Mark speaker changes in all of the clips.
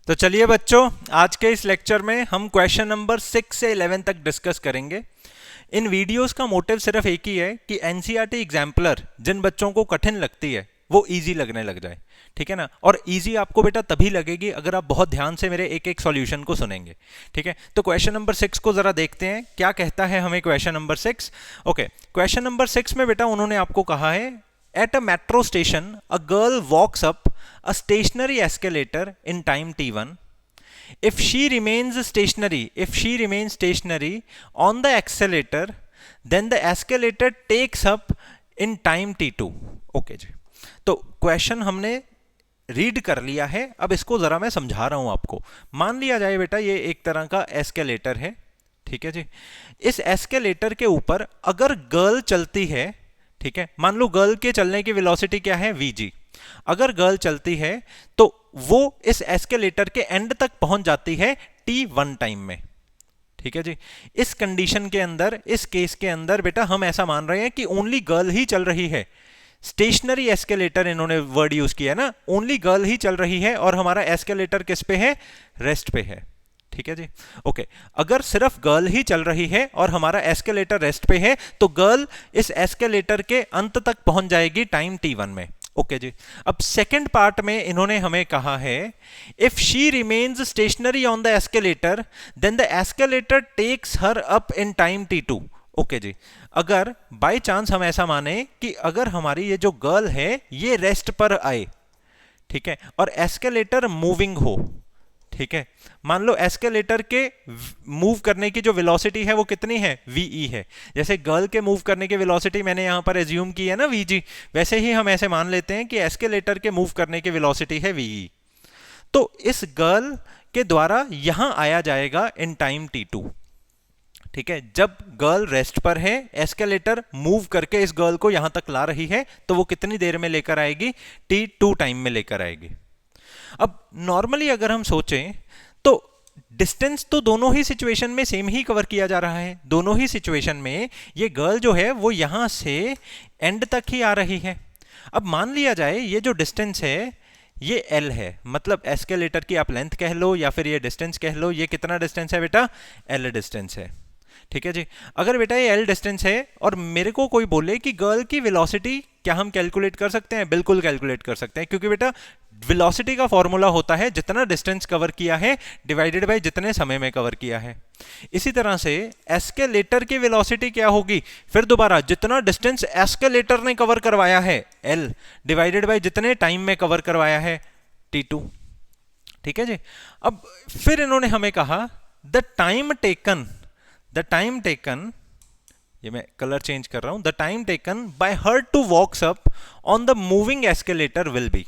Speaker 1: तो चलिए बच्चों, आज के इस लेक्चर में हम क्वेश्चन नंबर 6 से 11 तक डिस्कस करेंगे। इन वीडियोस का मोटिव सिर्फ एक ही है कि एनसीईआरटी एग्जाम्पलर जिन बच्चों को कठिन लगती है वो इजी लगने लग जाए, ठीक है ना। और इजी आपको बेटा तभी लगेगी अगर आप बहुत ध्यान से मेरे एक एक सॉल्यूशन को सुनेंगे, ठीक है। तो क्वेश्चन नंबर 6 को जरा देखते हैं क्या कहता है हमें question number 6। Okay, question number 6 में बेटा उन्होंने आपको कहा है, at a metro station a girl walks up a stationary escalator in time t1. If she remains stationary on the accelerator, then the escalator takes up in time t2. Okay जी, तो question हमने read कर लिया है। अब इसको जरा मैं समझा रहा हूं आपको। मान लिया जाए बेटा ये एक तरह का एस्केलेटर है, ठीक है जी। इस एस्केलेटर के ऊपर अगर गर्ल चलती है, ठीक है, मान लो गर्ल के चलने की वेलोसिटी क्या है, vg। अगर गर्ल चलती है तो वो इस एस्केलेटर के एंड तक पहुंच जाती है t1 टाइम में, ठीक है जी। इस कंडीशन के अंदर, इस केस के अंदर बेटा हम ऐसा मान रहे हैं कि ओनली गर्ल ही चल रही है। स्टेशनरी एस्केलेटर इन्होंने वर्ड यूज किया ना, ओनली गर्ल ही चल रही है और हमारा एस्केलेटर किस पे है, रेस्ट पे है, ठीक है जी। ओके, अगर सिर्फ गर्ल ही चल रही है और हमारा एस्केलेटर रेस्ट पे है तो गर्ल इस एस्केलेटर के अंत तक पहुंच जाएगी टाइम t1 में। ओके जी, अब सेकंड पार्ट में इन्होंने हमें कहा है, if she remains stationary on the escalator then the escalator takes her up in time t2। Okay जी, अगर बाय चांस हम ऐसा माने कि अगर हमारी ये जो गर्ल है ये रेस्ट पर आए, ठीक है, और एस्केलेटर मूविंग हो, ठीक है, मान लो एस्केलेटर के मूव करने की जो वेलोसिटी है वो कितनी है, वी है। जैसे गर्ल के मूव करने की वेलोसिटी मैंने यहां पर एज्यूम की है ना, वीजी, वैसे ही हम ऐसे मान लेते हैं कि एस्केलेटर के मूव करने की वेलोसिटी है वी। तो इस गर्ल के द्वारा यहां आया जाएगा इन टाइम t2, ठीक है। जब गर्ल रेस्ट पर है, एस्केलेटर मूव करके इस गर्ल को यहां तक ला रही है, तो वो कितनी देर में लेकर आएगी, t2 टाइम में लेकर आएगी। अब नॉर्मली अगर हम सोचें तो डिस्टेंस तो दोनों ही सिचुएशन में सेम ही कवर किया जा रहा है। दोनों ही सिचुएशन में ये गर्ल जो है वो यहां से एंड तक ही आ रही है। अब मान लिया जाए ये जो डिस्टेंस है ये L है, मतलब एस्केलेटर की आप लेंथ कह लो या फिर ये डिस्टेंस कह लो। ये कितना डिस्टेंस है बेटा, L डिस्टेंस है, ठीक है जी। अगर बेटा ये L डिस्टेंस है और मेरे को कोई बोले कि गर्ल की वेलोसिटी क्या हम कैलकुलेट कर सकते हैं, बिल्कुल कैलकुलेट कर सकते हैं, क्योंकि बेटा वेलोसिटी का फॉर्मूला होता है जितना डिस्टेंस कवर किया है डिवाइडेड बाय जितने समय में कवर किया है। इसी तरह से एस्केलेटर की वेलोसिटी क्या होगी, फिर दोबारा जितना डिस्टेंस एस्केलेटर ने कवर करवाया है L डिवाइडेड बाय जितने टाइम में कवर करवाया है t2, ठीक है जी। अब फिर इन्होंने हमें कहा द टाइम टेकन, ये मैं कलर चेंज कर रहा हूं, the time taken by her to walks up on the moving escalator will be.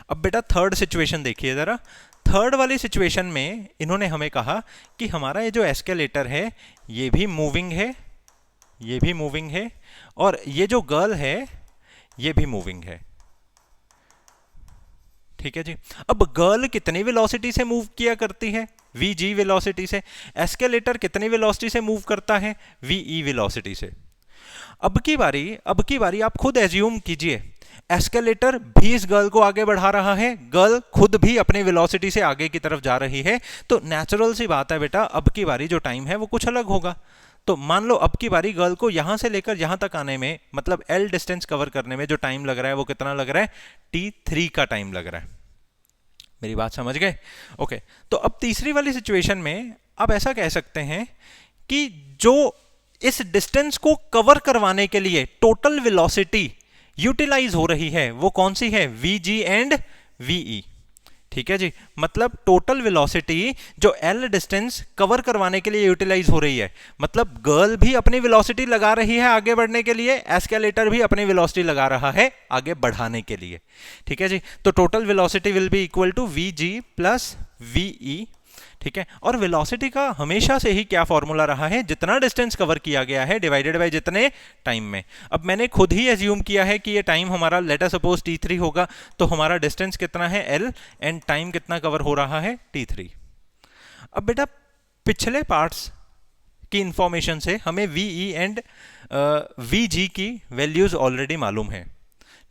Speaker 1: अब बेटा थर्ड सिचुएशन देखिए जरा। थर्ड वाली सिचुएशन में इन्होंने हमें कहा कि हमारा ये जो एस्केलेटर है ये भी मूविंग है, ये भी मूविंग है, और ये जो गर्ल है ये भी मूविंग है, ठीक है जी। अब गर्ल कितनी वेलोसिटी से मूव किया करती है, vg वेलोसिटी से। एस्केलेटर कितनी वेलोसिटी से मूव करता है, ve वेलोसिटी से। अब की बारी आप खुद एज्यूम कीजिए एस्केलेटर भी इस गर्ल को आगे बढ़ा रहा है, गर्ल खुद भी अपनी वेलोसिटी से आगे की तरफ जा रही है, तो नेचुरल सी बात है बेटा अब की बारी जो टाइम है वो कुछ अलग होगा। तो मान लो अब की बारी गर्ल को यहां से लेकर यहां तक आने में, मतलब L डिस्टेंस कवर करने में जो टाइम लग रहा है वो कितना लग रहा है, t3 का टाइम लग रहा है। मेरी बात समझ गए? ओके, तो अब तीसरी वाली सिचुएशन में आप ऐसा कह सकते हैं कि जो इस डिस्टेंस को कवर करवाने के लिए टोटल वेलोसिटी यूटिलाइज हो रही है वो कौन सी है, vg एंड ve, ठीक है जी। मतलब टोटल वेलोसिटी जो L डिस्टेंस कवर करवाने के लिए यूटिलाइज हो रही है, मतलब गर्ल भी अपनी वेलोसिटी लगा रही है आगे बढ़ने के लिए, एस्केलेटर भी अपनी वेलोसिटी लगा रहा है आगे बढ़ाने के लिए, ठीक है जी। तो total velocity will be equal to vg plus ve, ठीक है। और वेलोसिटी का हमेशा से ही क्या फॉर्मूला रहा है, जितना डिस्टेंस कवर किया गया है डिवाइडेड बाय जितने टाइम में। अब मैंने खुद ही एज्यूम किया है कि ये टाइम हमारा लेट अस सपोज t3 होगा, तो हमारा डिस्टेंस कितना है L एंड टाइम कितना कवर हो रहा है t3। अब बेटा पिछले पार्ट्स की इंफॉर्मेशन से हमें ve एंड vg की वैल्यूज ऑलरेडी मालूम है,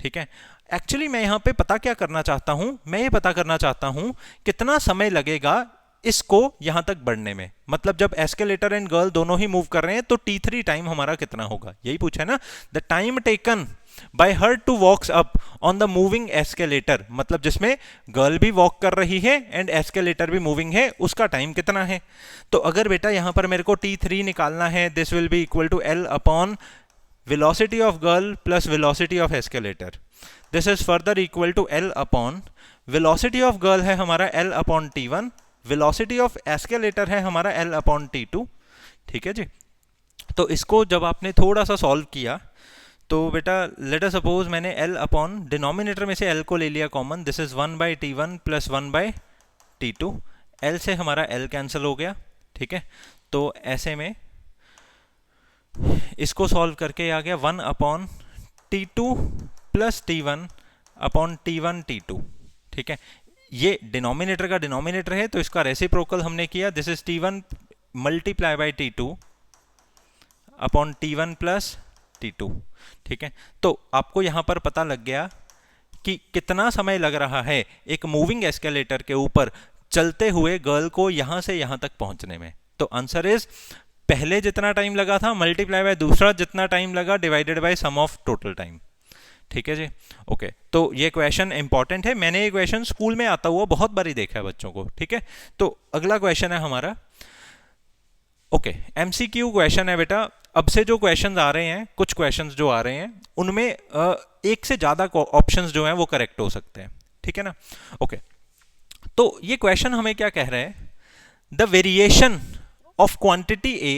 Speaker 1: ठीक है। एक्चुअली मैं यहाँ पे पता क्या करना चाहता हूँ, मैं ये पता करना चाहता हूँ कितना समय लगेगा इसको यहां तक बढ़ने में। मतलब जब एस्केलेटर एंड गर्ल दोनों ही मूव कर रहे हैं तो t3 टाइम हमारा कितना होगा, यही पूछा है ना। The time taken by her to walks up on the moving escalator, मतलब जिसमें गर्ल भी वॉक कर रही है एंड एस्केलेटर भी मूविंग है, उसका टाइम कितना है। तो अगर बेटा यहां पर मेरे को t3 निकालना है, this will be equal to l upon velocity of girl plus velocity of escalator. This is further equal to L upon velocity of girl है हमारा L upon t1, velocity of escalator है हमारा L upon t2। ठीक है जी। तो इसको जब आपने थोड़ा सा सॉल्व किया तो बेटा लेट अस सपोज मैंने L अपॉन डिनोमिनेटर में से L को ले लिया common, this is 1 by t1 plus 1 by t2। L से हमारा L कैंसिल हो गया। ठीक है, तो ऐसे में इसको सॉल्व करके आ गया 1 upon t2 plus t1 upon t1 t2। ठीक है, ये डिनोमिनेटर का डिनोमिनेटर है तो इसका रेसिप्रोकल हमने किया, this is t1 multiply by t2 upon t1 plus t2। ठीक है, तो आपको यहां पर पता लग गया कि कितना समय लग रहा है एक मूविंग एस्केलेटर के ऊपर चलते हुए गर्ल को यहां से यहां तक पहुंचने में। तो आंसर इज पहले जितना टाइम लगा था मल्टीप्लाई बाय दूसरा जितना टाइम लगा divided by sum of total time. ठीक है जी, ओके। तो ये क्वेश्चन इंपॉर्टेंट है, मैंने ये क्वेश्चन स्कूल में आता हुआ बहुत बारी देखा है बच्चों को। ठीक है, तो अगला क्वेश्चन है हमारा, ओके, एमसीक्यू क्वेश्चन है बेटा। अब से जो क्वेश्चंस आ रहे हैं, कुछ क्वेश्चंस जो आ रहे हैं उनमें एक से ज्यादा ऑप्शंस जो हैं वो करेक्ट हो सकते हैं। ठीक है ना, ओके। तो ये क्वेश्चन हमें क्या कह रहा है, the variation of quantity A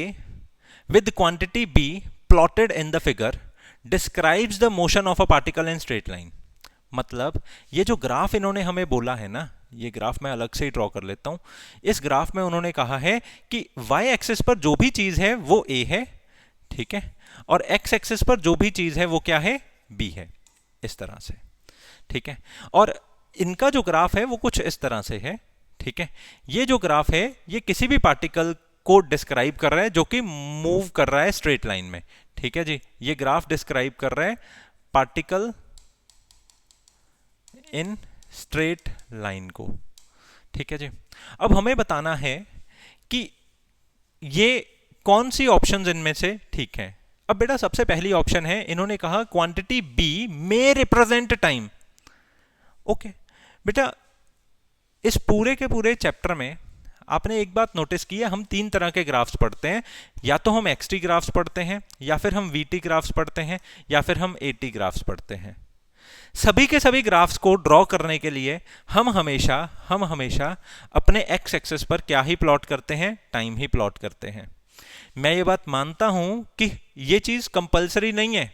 Speaker 1: with quantity B plotted in the figure describes the motion of a particle in straight line। मतलब ये जो ग्राफ इन्होंने हमें बोला है ना, ये ग्राफ मैं अलग से ही ड्रॉ कर लेता हूं। इस ग्राफ में उन्होंने कहा है कि y एक्सिस पर जो भी चीज है वो A है, ठीक है, और x एक्सिस पर जो भी चीज है वो क्या है, B है, इस तरह से। ठीक है, और इनका जो ग्राफ है वो कुछ इस तरह से है। ठीक है, ये जो ग्राफ है ये किसी भी पार्टिकल को डिस्क्राइब कर रहा है जो कि मूव कर रहा है स्ट्रेट लाइन में। ठीक है जी, ये ग्राफ डिस्क्राइब कर रहा है पार्टिकल इन स्ट्रेट लाइन को। ठीक है जी, अब हमें बताना है कि ये कौन सी ऑप्शंस इनमें से ठीक है। अब बेटा सबसे पहली ऑप्शन है, इन्होंने कहा क्वांटिटी बी में रिप्रेजेंट टाइम। ओके बेटा, इस पूरे के पूरे चैप्टर में आपने एक बात नोटिस की है, हम तीन तरह के ग्राफ्स पढ़ते हैं, या तो हम एक्सटी ग्राफ्स पढ़ते हैं, या फिर हम वीटी ग्राफ्स पढ़ते हैं, या फिर हम एटी ग्राफ्स पढ़ते हैं। सभी के सभी ग्राफ्स को ड्रॉ करने के लिए हम हमेशा अपने एक्स एक्सिस पर क्या ही प्लॉट करते हैं, टाइम ही प्लॉट करते हैं। मैं ये बात मानता हूं कि ये चीज कंपलसरी नहीं है।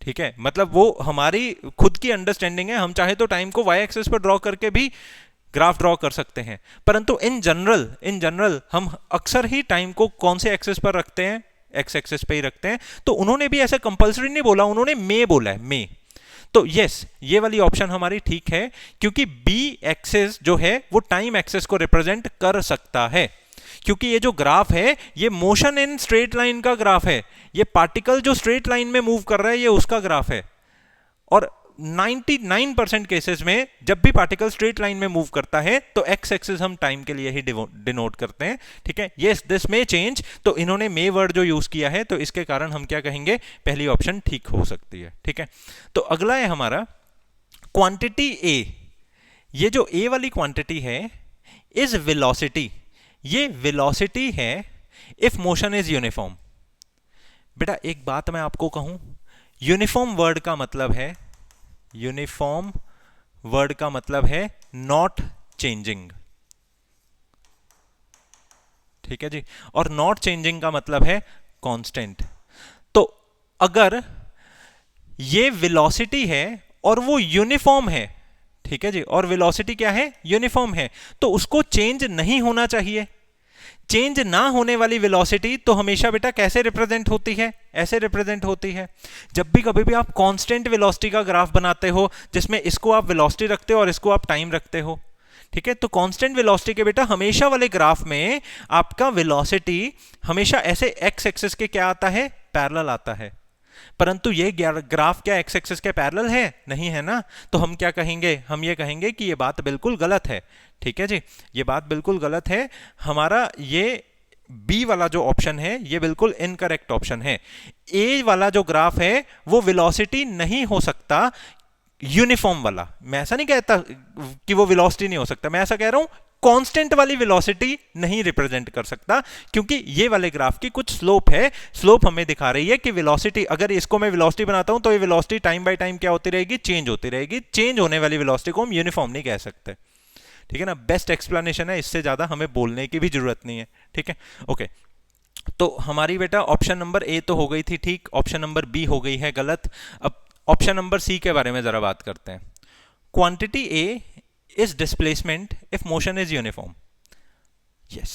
Speaker 1: ठीक है, मतलब वो हमारी खुद की अंडरस्टैंडिंग है, हम चाहे तो टाइम को वाई एक्सिस पर ड्रॉ करके भी ग्राफ ड्रॉ कर सकते हैं, परंतु इन जनरल हम अक्सर ही टाइम को कौन से एक्सिस पर रखते हैं, एक्स एक्सिस पे ही रखते हैं। तो उन्होंने भी ऐसा कंपलसरी नहीं बोला, उन्होंने मे बोला है, मे। तो यस, ये वाली ऑप्शन हमारी ठीक है, क्योंकि बी एक्सिस जो है वो टाइम एक्सिस को रिप्रेजेंट कर सकता है, क्योंकि ये जो ग्राफ है ये मोशन इन स्ट्रेट लाइन का ग्राफ है। ये पार्टिकल जो स्ट्रेट लाइन में मूव कर रहा है ये उसका ग्राफ है, और 99% केसेस में जब भी पार्टिकल स्ट्रेट लाइन में मूव करता है तो एक्स एक्सिस हम टाइम के लिए ही डिनोट करते हैं। ठीक है, यस दिस मे चेंज, तो इन्होंने मे वर्ड जो यूज किया है तो इसके कारण हम क्या कहेंगे, पहली ऑप्शन ठीक हो सकती है। ठीक है, तो अगला है हमारा क्वांटिटी ए। ये जो ए वाली क्वांटिटी है इज वेलोसिटी, ये वेलोसिटी है इफ मोशन इज यूनिफॉर्म। बेटा एक बात मैं आपको कहूं, यूनिफॉर्म वर्ड का मतलब है, यूनिफॉर्म वर्ड का मतलब है नॉट चेंजिंग। ठीक है जी, और नॉट चेंजिंग का मतलब है कांस्टेंट। तो अगर ये वेलोसिटी है और वो यूनिफॉर्म है, ठीक है जी, और वेलोसिटी क्या है, यूनिफॉर्म है, तो उसको चेंज नहीं होना चाहिए। चेंज ना होने वाली वेलोसिटी तो हमेशा बेटा कैसे रिप्रेजेंट होती है, ऐसे रिप्रेजेंट होती है। जब भी कभी भी आप कांस्टेंट वेलोसिटी का ग्राफ बनाते हो जिसमें इसको आप वेलोसिटी रखते हो और इसको आप टाइम रखते हो, ठीक है, तो कांस्टेंट वेलोसिटी के बेटा हमेशा वाले ग्राफ में आपका वेलोसिटी हमेशा ऐसे एक्स एक्सिस के क्या आता है, पैरेलल आता है। परंतु ये ग्राफ क्या एक्स एक्सिस के पैरेलल है? नहीं है ना। तो हम क्या कहेंगे? हम ये कहेंगे कि ये बात बिल्कुल गलत है। ठीक है जी, ये बात बिल्कुल गलत है। हमारा ये बी वाला जो ऑप्शन है ये बिल्कुल इनकरेक्ट ऑप्शन है। ए वाला जो ग्राफ है वो वेलोसिटी नहीं हो सकता यूनिफॉर्म वाला। मैं ऐसा नहीं कहता कि वो वेलोसिटी नहीं हो सकता, मैं ऐसा कह रहा हूं कांस्टेंट वाली वेलोसिटी नहीं रिप्रेजेंट कर सकता, क्योंकि ये वाले ग्राफ की कुछ स्लोप है। स्लोप हमें दिखा रही है कि वेलोसिटी, अगर इसको मैं वेलोसिटी बनाता हूं तो ये वेलोसिटी टाइम बाय टाइम क्या होती रहेगी? चेंज होती रहेगी। चेंज होने वाली वेलोसिटी को हम यूनिफॉर्म नहीं कह सकते। ठीक है ना, बेस्ट एक्सप्लेनेशन है, इससे ज्यादा हमें बोलने की भी जरूरत नहीं है। ठीक है, ओके। तो हमारी बेटा ऑप्शन नंबर ए तो हो गई थी ठीक, ऑप्शन नंबर बी हो गई है गलत। अब ऑप्शन नंबर सी के बारे में जरा बात करते हैं। Quantity A is displacement if motion is uniform. Yes,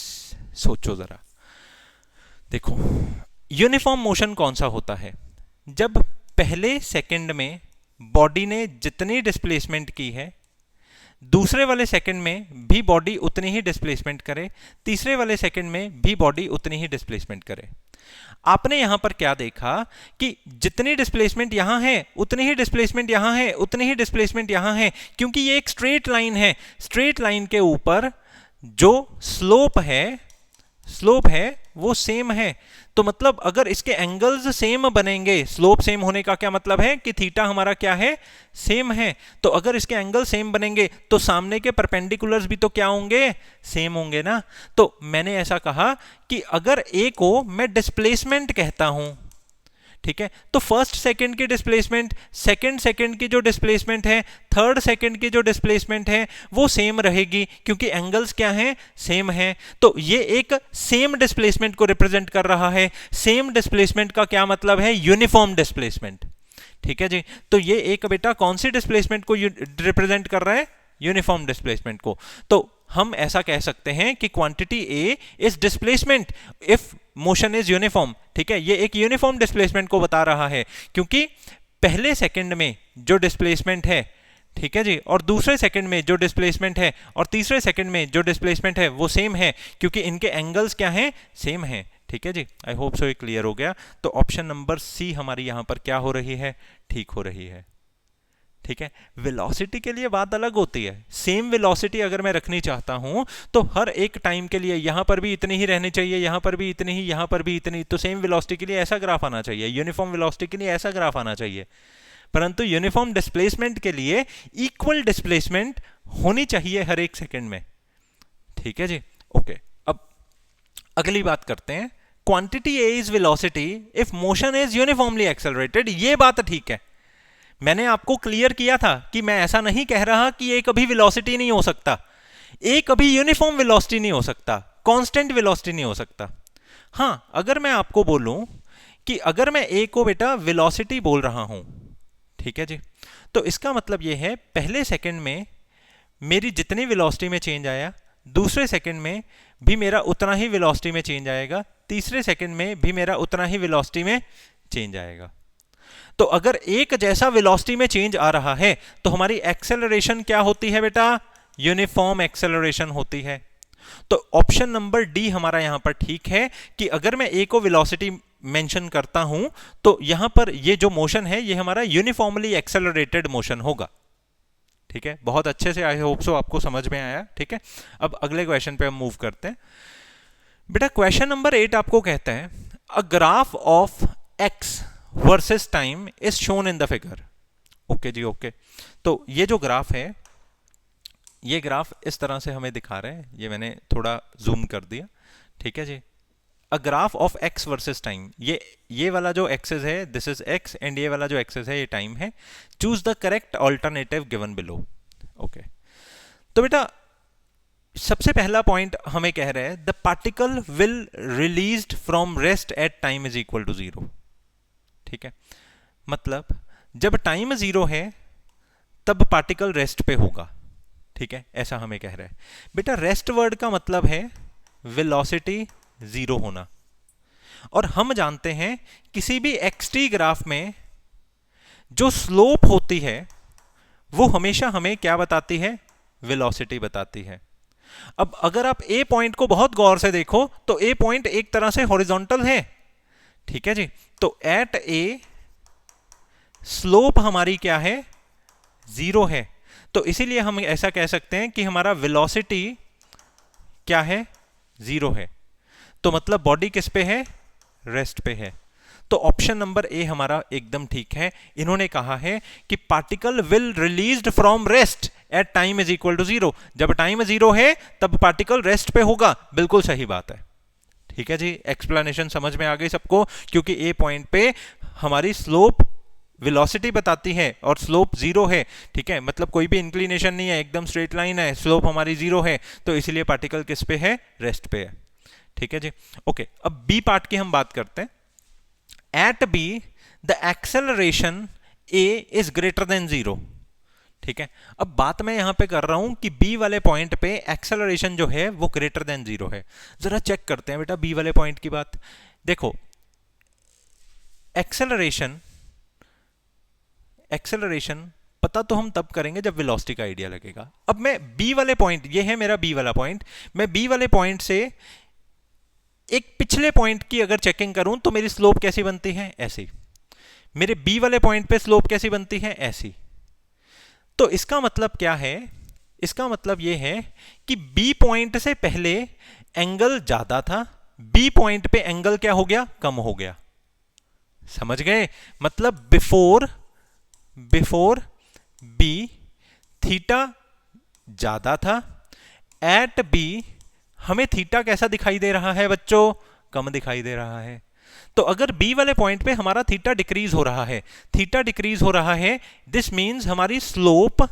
Speaker 1: सोचो जरा, देखो यूनिफॉर्म मोशन कौन सा होता है? जब पहले सेकंड में बॉडी ने जितनी डिस्प्लेसमेंट की है, दूसरे वाले सेकंड में भी बॉडी उतनी ही डिस्प्लेसमेंट करे, तीसरे वाले सेकंड में भी बॉडी उतनी ही डिस्प्लेसमेंट करे। आपने यहां पर क्या देखा कि जितनी डिस्प्लेसमेंट यहां है उतनी ही डिस्प्लेसमेंट यहां है, उतनी ही डिस्प्लेसमेंट यहां है, क्योंकि ये एक स्ट्रेट लाइन है। स्ट्रेट लाइन के ऊपर जो स्लोप है वो सेम है। तो मतलब अगर इसके एंगल्स सेम बनेंगे, स्लोप सेम होने का क्या मतलब है कि थीटा हमारा क्या है? सेम है। तो अगर इसके एंगल सेम बनेंगे तो सामने के परपेंडिकुलर्स भी तो क्या होंगे? सेम होंगे ना। तो मैंने ऐसा कहा कि अगर ए को मैं डिस्प्लेसमेंट कहता हूं, ठीक है, तो फर्स्ट सेकंड की डिस्प्लेसमेंट, सेकंड सेकंड की जो डिस्प्लेसमेंट है, थर्ड सेकंड की जो डिस्प्लेसमेंट है वो सेम रहेगी, क्योंकि एंगल्स क्या हैं? सेम हैं। तो ये एक सेम डिस्प्लेसमेंट को रिप्रेजेंट कर रहा है। सेम डिस्प्लेसमेंट का क्या मतलब है? Uniform displacement. ठीक है जी, तो ये एक बेटा कौन सी डिस्प्लेसमेंट को रिप्रेजेंट कर रहा है? यूनिफॉर्म डिस्प्लेसमेंट को। तो हम ऐसा कह सकते हैं कि quantity A is displacement if motion is uniform. ठीक है, ये एक यूनिफॉर्म डिस्प्लेसमेंट को बता रहा है, क्योंकि पहले सेकंड में जो डिस्प्लेसमेंट है, ठीक है जी, और दूसरे सेकंड में जो डिस्प्लेसमेंट है और तीसरे सेकंड में जो डिस्प्लेसमेंट है वो सेम है, क्योंकि इनके एंगल्स क्या हैं? सेम हैं। ठीक है जी, आई होप सो ये क्लियर हो गया। तो ऑप्शन नंबर सी हमारी यहां पर क्या हो रही है? ठीक हो रही है। ठीक है, वेलोसिटी के लिए बात अलग होती है। सेम वेलोसिटी अगर मैं रखनी चाहता हूं तो हर एक टाइम के लिए यहां पर भी इतनी ही रहनी चाहिए, यहां पर भी इतनी ही, यहां पर भी इतनी। तो सेम वेलोसिटी के लिए ऐसा ग्राफ आना चाहिए, यूनिफॉर्म वेलोसिटी के लिए ऐसा ग्राफ आना चाहिए। परंतु यूनिफॉर्म डिस्प्लेसमेंट के लिए इक्वल डिस्प्लेसमेंट होनी चाहिए हर एक सेकंड में। ठीक है जी, ओके। अब अगली बात करते हैं। Quantity A is velocity if motion is uniformly accelerated. ये बात ठीक है, मैंने आपको क्लियर किया था कि मैं ऐसा नहीं कह रहा कि ये कभी वेलोसिटी नहीं हो सकता, ये कभी यूनिफॉर्म वेलोसिटी नहीं हो सकता, कांस्टेंट वेलोसिटी नहीं हो सकता। हां, अगर मैं आपको बोलूं कि अगर मैं ए को बेटा वेलोसिटी बोल रहा हूं, ठीक है जी, तो इसका मतलब ये है पहले सेकंड में मेरी जितनी वेलोसिटी में चेंज आया, दूसरे सेकंड में भी मेरा उतना ही वेलोसिटी में चेंज आएगा, तीसरे सेकंड में भी मेरा उतना ही वेलोसिटी में चेंज आएगा। तो अगर एक जैसा वेलोसिटी में चेंज आ रहा है तो हमारी एक्सेलरेशन क्या होती है बेटा? यूनिफॉर्म एक्सेलरेशन होती है। तो ऑप्शन नंबर डी हमारा यहां पर ठीक है कि अगर मैं ए को वेलोसिटी मेंशन करता हूं तो यहां पर ये जो मोशन है ये हमारा यूनिफॉर्मली एक्सेलरेटेड मोशन होगा। ठीक है, बहुत अच्छे से, आई होप सो आपको समझ में आया। ठीक है, अब अगले क्वेश्चन पे हम मूव करते हैं। बेटा क्वेश्चन नंबर 8 आपको कहता है a graph of x versus time is shown in the figure. Okay जी, ओके। तो ये जो ग्राफ है, ये ग्राफ इस तरह से हमें दिखा रहे हैं, ये मैंने थोड़ा जूम कर दिया। ठीक है जी, a graph of x versus time. ये वाला जो एक्सेस है दिस इज एक्स एंड ये वाला जो एक्सेस है ये टाइम है। Choose the correct alternative given below. Okay, तो बेटा सबसे पहला पॉइंट हमें कह रहा है the particle will released from rest at time is equal to 0। ठीक है, मतलब जब टाइम 0 है तब पार्टिकल रेस्ट पे होगा। ठीक है, ऐसा हमें कह रहा है। बेटा रेस्ट वर्ड का मतलब है वेलोसिटी 0 होना, और हम जानते हैं किसी भी एक्सटी ग्राफ में जो स्लोप होती है वो हमेशा हमें क्या बताती है? वेलोसिटी बताती है। अब अगर आप ए पॉइंट को बहुत गौर से देखो तो ए पॉइंट एक तरह से हॉरिजॉन्टल है। ठीक है जी, तो एट ए स्लोप हमारी क्या है, 0 है। तो इसीलिए हम ऐसा कह सकते हैं कि हमारा वेलोसिटी क्या है, 0 है। तो मतलब बॉडी किस पे है, रेस्ट पे है। तो ऑप्शन नंबर ए हमारा एकदम ठीक है। इन्होंने कहा है कि particle will released from rest at time is equal to 0। जब टाइम 0 है तब पार्टिकल रेस्ट पे होगा। बिल्कुल सही बात है। ठीक है जी, एक्सप्लेनेशन समझ में आ गई सबको, क्योंकि ए पॉइंट पे हमारी स्लोप वेलोसिटी बताती है और स्लोप 0 है। ठीक है, मतलब कोई भी इंक्लिनेशन नहीं है, एकदम स्ट्रेट लाइन है, स्लोप हमारी 0 है, तो इसलिए पार्टिकल किस पे है, रेस्ट पे है। ठीक है जी, ओके। अब बी पार्ट की हम बात करते हैं। At B the acceleration a is greater than 0। ठीक है, अब बात मैं यहां पे कर रहा हूं कि बी वाले पॉइंट पे एक्सेलरेशन जो है वो ग्रेटर देन 0 है। जरा चेक करते हैं बेटा बी वाले पॉइंट की बात। देखो, एक्सेलरेशन पता तो हम तब करेंगे जब वेलोसिटी का आइडिया लगेगा। अब मैं बी वाले पॉइंट, ये है मेरा बी वाला पॉइंट, मैं बी वाले पॉइंट से एक पिछले पॉइंट की अगर चेकिंग करूं तो मेरी स्लोप कैसी बनती है, ऐसी। मेरे बी वाले पॉइंट पे स्लोप कैसी बनती है, ऐसी। तो इसका मतलब क्या है, इसका मतलब यह है कि बी पॉइंट से पहले एंगल ज्यादा था, बी पॉइंट पे एंगल क्या हो गया, कम हो गया। समझ गए, मतलब बिफोर बी थीटा ज्यादा था, एट बी हमें थीटा कैसा दिखाई दे रहा है बच्चों, कम दिखाई दे रहा है। तो अगर बी वाले पॉइंट पे हमारा थीटा डिक्रीज हो रहा है, थीटा डिक्रीज हो रहा है, दिस मींस हमारी स्लोप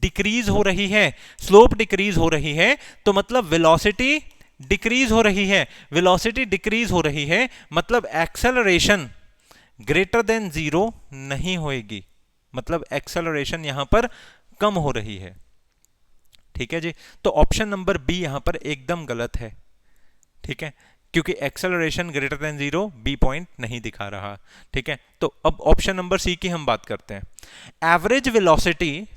Speaker 1: डिक्रीज हो रही है। स्लोप डिक्रीज हो रही है तो मतलब वेलोसिटी डिक्रीज हो रही है। वेलोसिटी डिक्रीज हो रही है मतलब एक्सेलरेशन ग्रेटर देन 0 नहीं होएगी, मतलब एक्सेलरेशन यहां पर कम हो रही है। ठीक है जी, तो ऑप्शन नंबर बी यहां पर एकदम गलत है। ठीक है, क्योंकि acceleration greater than 0 B point नहीं दिखा रहा। ठीक है, तो अब ऑप्शन नंबर सी की हम बात करते हैं। Average velocity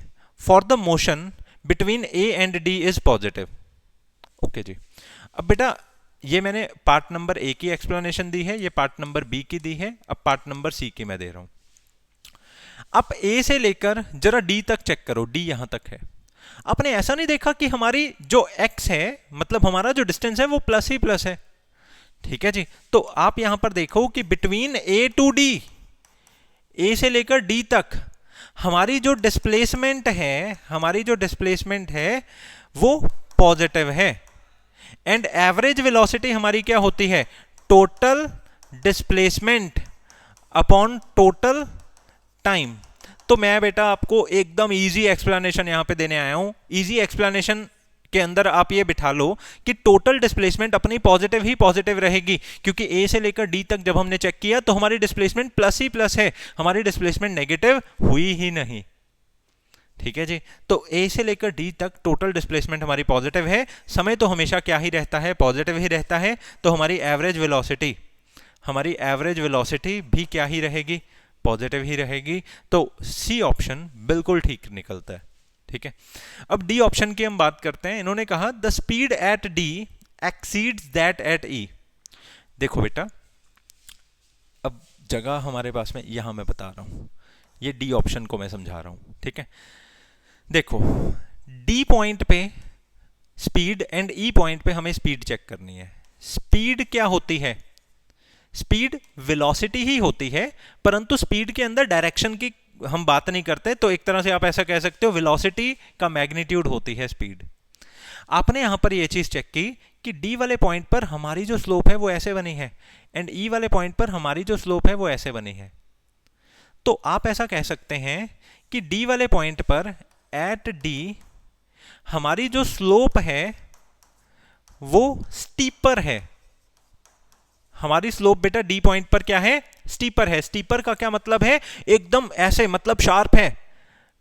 Speaker 1: for the motion between A and D is positive. Okay जी, अब बेटा ये मैंने पार्ट नंबर ए की एक्सप्लेनेशन दी है, ये पार्ट नंबर बी की दी है, अब पार्ट नंबर सी की मैं दे रहा हूं। अब ए से लेकर जरा डी तक चेक करो, डी यहां तक है। आपने ऐसा नहीं देखा कि हमारी जो x है, मतलब हमारा जो डिस्टेंस है वो प्लस ही प्लस है। ठीक है जी, तो आप यहां पर देखो कि बिटवीन ए टू डी, ए से लेकर डी तक हमारी जो डिस्प्लेसमेंट है वो पॉजिटिव है। एंड एवरेज वेलोसिटी हमारी क्या होती है, total displacement upon total time. तो मैं बेटा आपको एकदम इजी एक्सप्लेनेशन यहां पे देने आया हूं। इजी एक्सप्लेनेशन के अंदर आप ये बिठा लो कि टोटल डिस्प्लेसमेंट अपनी पॉजिटिव ही पॉजिटिव रहेगी, क्योंकि ए से लेकर डी तक जब हमने चेक किया तो हमारी डिस्प्लेसमेंट प्लस ही प्लस है, हमारी डिस्प्लेसमेंट नेगेटिव हुई ही नहीं। ठीक है जी, तो ए से लेकर डी तक टोटल डिस्प्लेसमेंट हमारी पॉजिटिव है। समय तो हमेशा क्या ही रहता है, पॉजिटिव ही रहता है। तो हमारी एवरेज वेलोसिटी भी क्या ही रहेगी, पॉजिटिव ही रहेगी। तो सी ऑप्शन बिल्कुल ठीक निकलता है। ठीक है, अब डी ऑप्शन की हम बात करते हैं। इन्होंने कहा the speed at D exceeds that at E. देखो बेटा, अब जगह हमारे पास में यहां मैं बता रहा हूं, ये डी ऑप्शन को मैं समझा रहा हूं। ठीक है, देखो डी पॉइंट पे स्पीड एंड ई पॉइंट पे हमें स्पीड चेक करनी है। स्पीड क्या होती है, स्पीड वेलोसिटी ही होती है, परंतु स्पीड के अंदर डायरेक्शन की हम बात नहीं करते। तो एक तरह से आप ऐसा कह सकते हो वेलोसिटी का मैग्नीट्यूड होती है स्पीड। आपने यहां पर यह चीज चेक की कि डी वाले पॉइंट पर हमारी जो स्लोप है वो ऐसे बनी है एंड ई वाले पॉइंट पर हमारी जो स्लोप है वो ऐसे बनी है। तो आप ऐसा कह सकते हैं कि डी वाले पॉइंट पर एट डी हमारी जो स्लोप है वो स्टीपर है। हमारी स्लोप बेटा डी पॉइंट पर क्या है, स्टीपर है। स्टीपर का क्या मतलब है, एकदम ऐसे, मतलब शार्प है,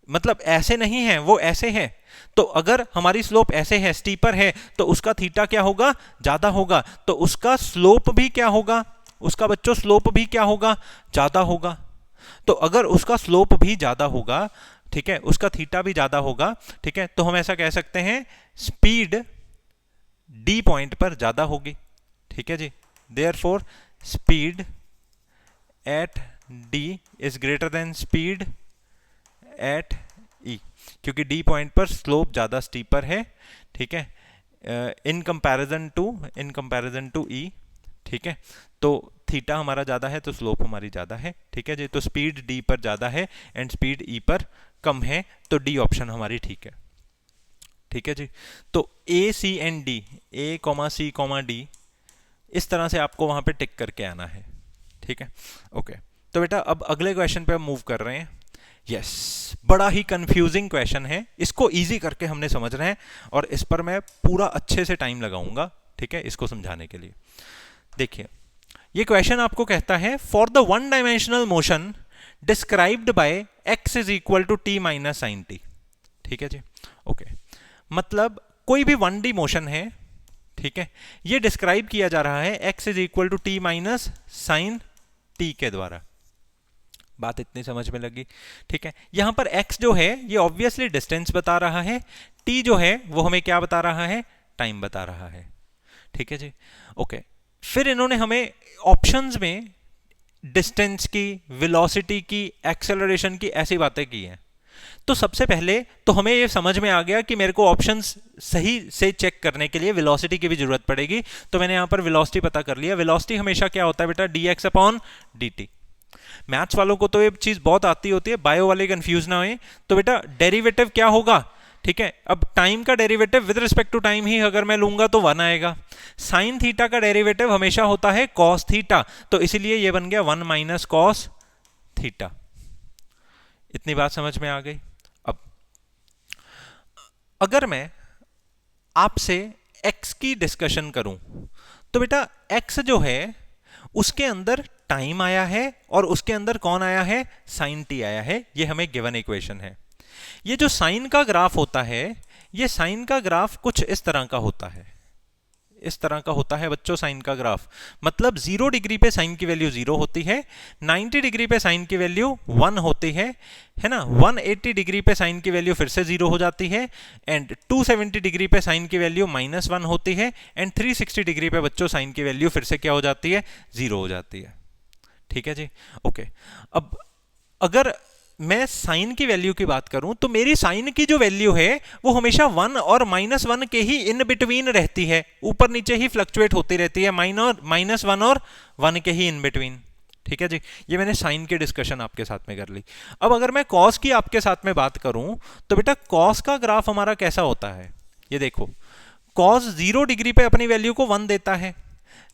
Speaker 1: मतलब ऐसे नहीं है, वो ऐसे है। तो अगर हमारी स्लोप ऐसे है, स्टीपर है, तो उसका थीटा क्या होगा, ज्यादा होगा। तो उसका स्लोप भी क्या होगा, उसका बच्चों स्लोप भी क्या होगा, ज्यादा होगा। तो अगर उसका स्लोप भी ज्यादा होगा, ठीक है, उसका थीटा भी ज्यादा होगा, ठीक है, तो हम ऐसा कह सकते हैं स्पीड डी पॉइंट पर ज्यादा होगी। ठीक है जी, therefore speed at d is greater than speed at e, क्योंकि d पॉइंट पर स्लोप ज़्यादा स्टीपर है, ठीक है, इन कंपैरिजन टू e, ठीक है। तो थीटा हमारा ज़्यादा है तो स्लोप हमारी ज़्यादा है, ठीक है जी। तो स्पीड d पर ज़्यादा है एंड स्पीड e पर कम है, तो डी ऑप्शन हमारी ठीक है, ठीक है जी। तो A C and D, A comma C comma D, इस तरह से आपको वहां पे टिक करके आना है, ठीक है, ओके। तो बेटा अब अगले क्वेश्चन पे हम मूव कर रहे हैं। यस, बड़ा ही कंफ्यूजिंग क्वेश्चन है, इसको इजी करके हमने समझना है और इस पर मैं पूरा अच्छे से टाइम लगाऊंगा, ठीक है, इसको समझाने के लिए। देखिए, ये क्वेश्चन आपको कहता है for the one dimensional motion described by x is equal to t minus sine t, ठीक है जी, ओके। मतलब कोई भी 1D मोशन है, ठीक है, ये डिस्क्राइब किया जा रहा है x is equal to t minus sine t के द्वारा। बात इतनी समझ में लगी, ठीक है। यहां पर x जो है ये ऑब्वियसली डिस्टेंस बता रहा है, t जो है वो हमें क्या बता रहा है, टाइम बता रहा है, ठीक है जी, ओके। फिर इन्होंने हमें ऑप्शंस में डिस्टेंस की, वेलोसिटी की, एक्सेलरेशन की ऐसी बातें की हैं। तो सबसे पहले तो हमें ये समझ में आ गया कि मेरे को ऑप्शंस सही से चेक करने के लिए वेलोसिटी की भी जरूरत पड़ेगी, तो मैंने यहां पर वेलोसिटी पता कर लिया। वेलोसिटी हमेशा क्या होता है बेटा, dx अपॉन dt। मैथ्स वालों को तो ये चीज बहुत आती होती है, बायो वाले कंफ्यूज ना हुए। तो बेटा डेरिवेटिव क्या होगा, ठीक है, अब टाइम का derivative with respect to time ही अगर मैं लूंगा तो 1 आएगा। साइन थीटा का डेरिवेटिव हमेशा होता है कॉस थीटा, तो इसलिए ये बन गया 1 माइनस कॉस थीटा। इतनी बात समझ में आ गई। अब अगर मैं आपसे x की डिस्कशन करूं तो बेटा x जो है उसके अंदर टाइम आया है और उसके अंदर कौन आया है, साइन t आया है। ये हमें गिवन इक्वेशन है। ये जो साइन का ग्राफ होता है, ये साइन का ग्राफ कुछ इस तरह का होता है, इस तरह का होता है बच्चों साइन का ग्राफ। मतलब 0 डिग्री पे साइन की वैल्यू 0 होती है, 90 डिग्री पे साइन की वैल्यू 1 होती है ना, 180 डिग्री पे साइन की वैल्यू फिर से 0 हो जाती है, एंड 270 डिग्री पे साइन की वैल्यू -1 होती है, एंड 360 डिग्री पे बच्चों साइन की वैल्यू फिर से क्या हो जाती है, 0 हो जाती है, ठीक है जी, ओके। अब अगर मैं साइन की वैल्यू की बात करूं तो मेरी साइन की जो वैल्यू है वो हमेशा 1 और -1 के ही इन बिटवीन रहती है, ऊपर नीचे ही फ्लक्चुएट होती रहती है, -1 और 1 के ही इन बिटवीन, ठीक है जी। ये मैंने साइन की डिस्कशन आपके साथ में कर ली। अब अगर मैं कॉस की आपके साथ में बात करूं तो बेटा कॉस का ग्राफ हमारा कैसा होता है, ये देखो, कॉस 0 डिग्री पे अपनी वैल्यू को 1 देता है,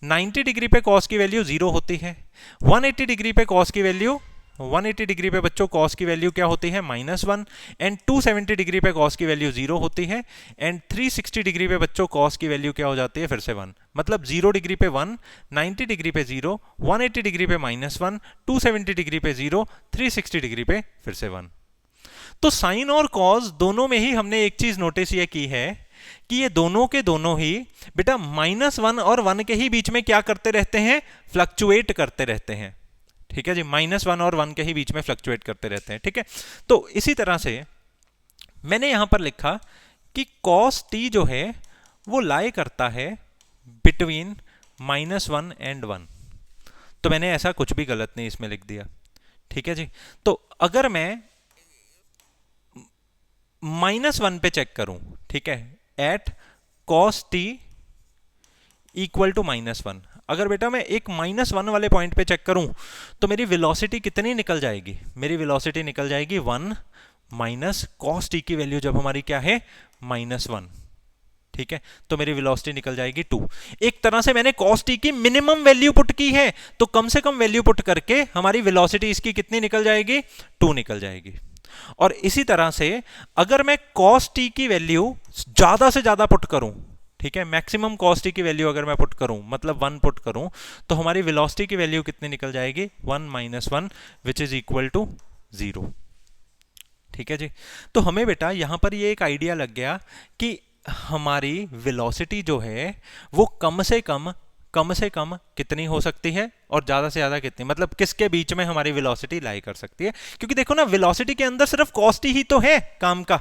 Speaker 1: 90 डिग्री पे कॉस की वैल्यू 0 होती है, 180 डिग्री पे कॉस की वैल्यू 180 डिग्री पे बच्चों कॉस की वैल्यू क्या होती है, -1, एंड 270 डिग्री पे कॉस की वैल्यू 0 होती है, एंड 360 डिग्री पे बच्चों कॉस की वैल्यू क्या हो जाती है, फिर से 1। मतलब 0 डिग्री पे 1, 90 डिग्री पे 0, 180 डिग्री पे -1, 270 डिग्री पे 0, 360 डिग्री पे फिर से 1। तो साइन और कॉस दोनों में ही हमने एक चीज नोटिस ये की है कि ये दोनों के दोनों ही बेटा -1 और 1 के ही बीच में क्या करते रहते हैं, फ्लक्चुएट करते रहते हैं, ठीक है जी, -1 और 1 के ही बीच में फ्लक्चुएट करते रहते हैं, ठीक है। तो इसी तरह से मैंने यहां पर लिखा कि cos t जो है वो लाई करता है बिटवीन -1 एंड 1। तो मैंने ऐसा कुछ भी गलत नहीं इसमें लिख दिया, ठीक है जी। तो अगर मैं -1 पे चेक करूं, ठीक है, at cos t equal to -1, अगर बेटा मैं एक -1 वाले पॉइंट पे चेक करूं तो मेरी वेलोसिटी कितनी निकल जाएगी, मेरी वेलोसिटी निकल जाएगी 1 माइनस cos t की वैल्यू जब हमारी क्या है, -1, ठीक है। तो मेरी वेलोसिटी निकल जाएगी 2। एक तरह से मैंने cos t की मिनिमम वैल्यू पुट की है, तो कम से कम वैल्यू पुट करके हमारी वेलोसिटी इसकी कितनी निकल जाएगी, 2 निकल जाएगी। और इसी तरह से अगर मैं cos t की वैल्यू ज्यादा से ज्यादा पुट करूं, ठीक है, मैक्सिमम cos t की वैल्यू अगर मैं पुट करूं, मतलब 1 पुट करूं, तो हमारी वेलोसिटी की वैल्यू कितनी निकल जाएगी, 1 - 1 विच इज इक्वल टू 0, ठीक है जी। तो हमें बेटा यहां पर ये एक आइडिया लग गया कि हमारी वेलोसिटी जो है वो कम से कम कम से कम कितनी हो सकती है और ज़्यादा से ज़्यादा कितनी, मतलब किसके बीच में हमारी वेलोसिटी लाई कर सकती है। क्योंकि देखो ना, वेलोसिटी के अंदर सिर्फ कॉस्ट ही तो है काम का,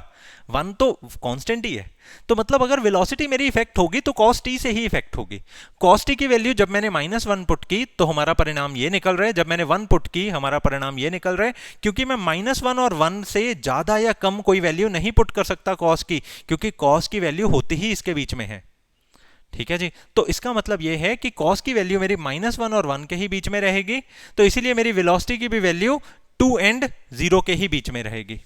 Speaker 1: वन तो कांस्टेंट ही है। तो मतलब अगर वेलोसिटी मेरी इफेक्ट होगी तो कॉस टी से ही इफेक्ट होगी। कॉस टी की वैल्यू जब मैंने -1 पुट की तो हमारा परिणाम ये निकल रहा है, जब मैंने 1 पुट की हमारा परिणाम ये निकल रहा है। क्योंकि मैं -1 और 1 से ज़्यादा या कम कोई वैल्यू नहीं पुट कर सकता कॉस की, क्योंकि कॉस की वैल्यू होती ही इसके बीच में है। ठीक है जी, तो इसका मतलब यह है कि कॉस की वैल्यू मेरी -1 और 1 के ही बीच में रहेगी, तो इसीलिए मेरी वेलोसिटी की भी वैल्यू 2 एंड 0 के ही बीच में रहेगी।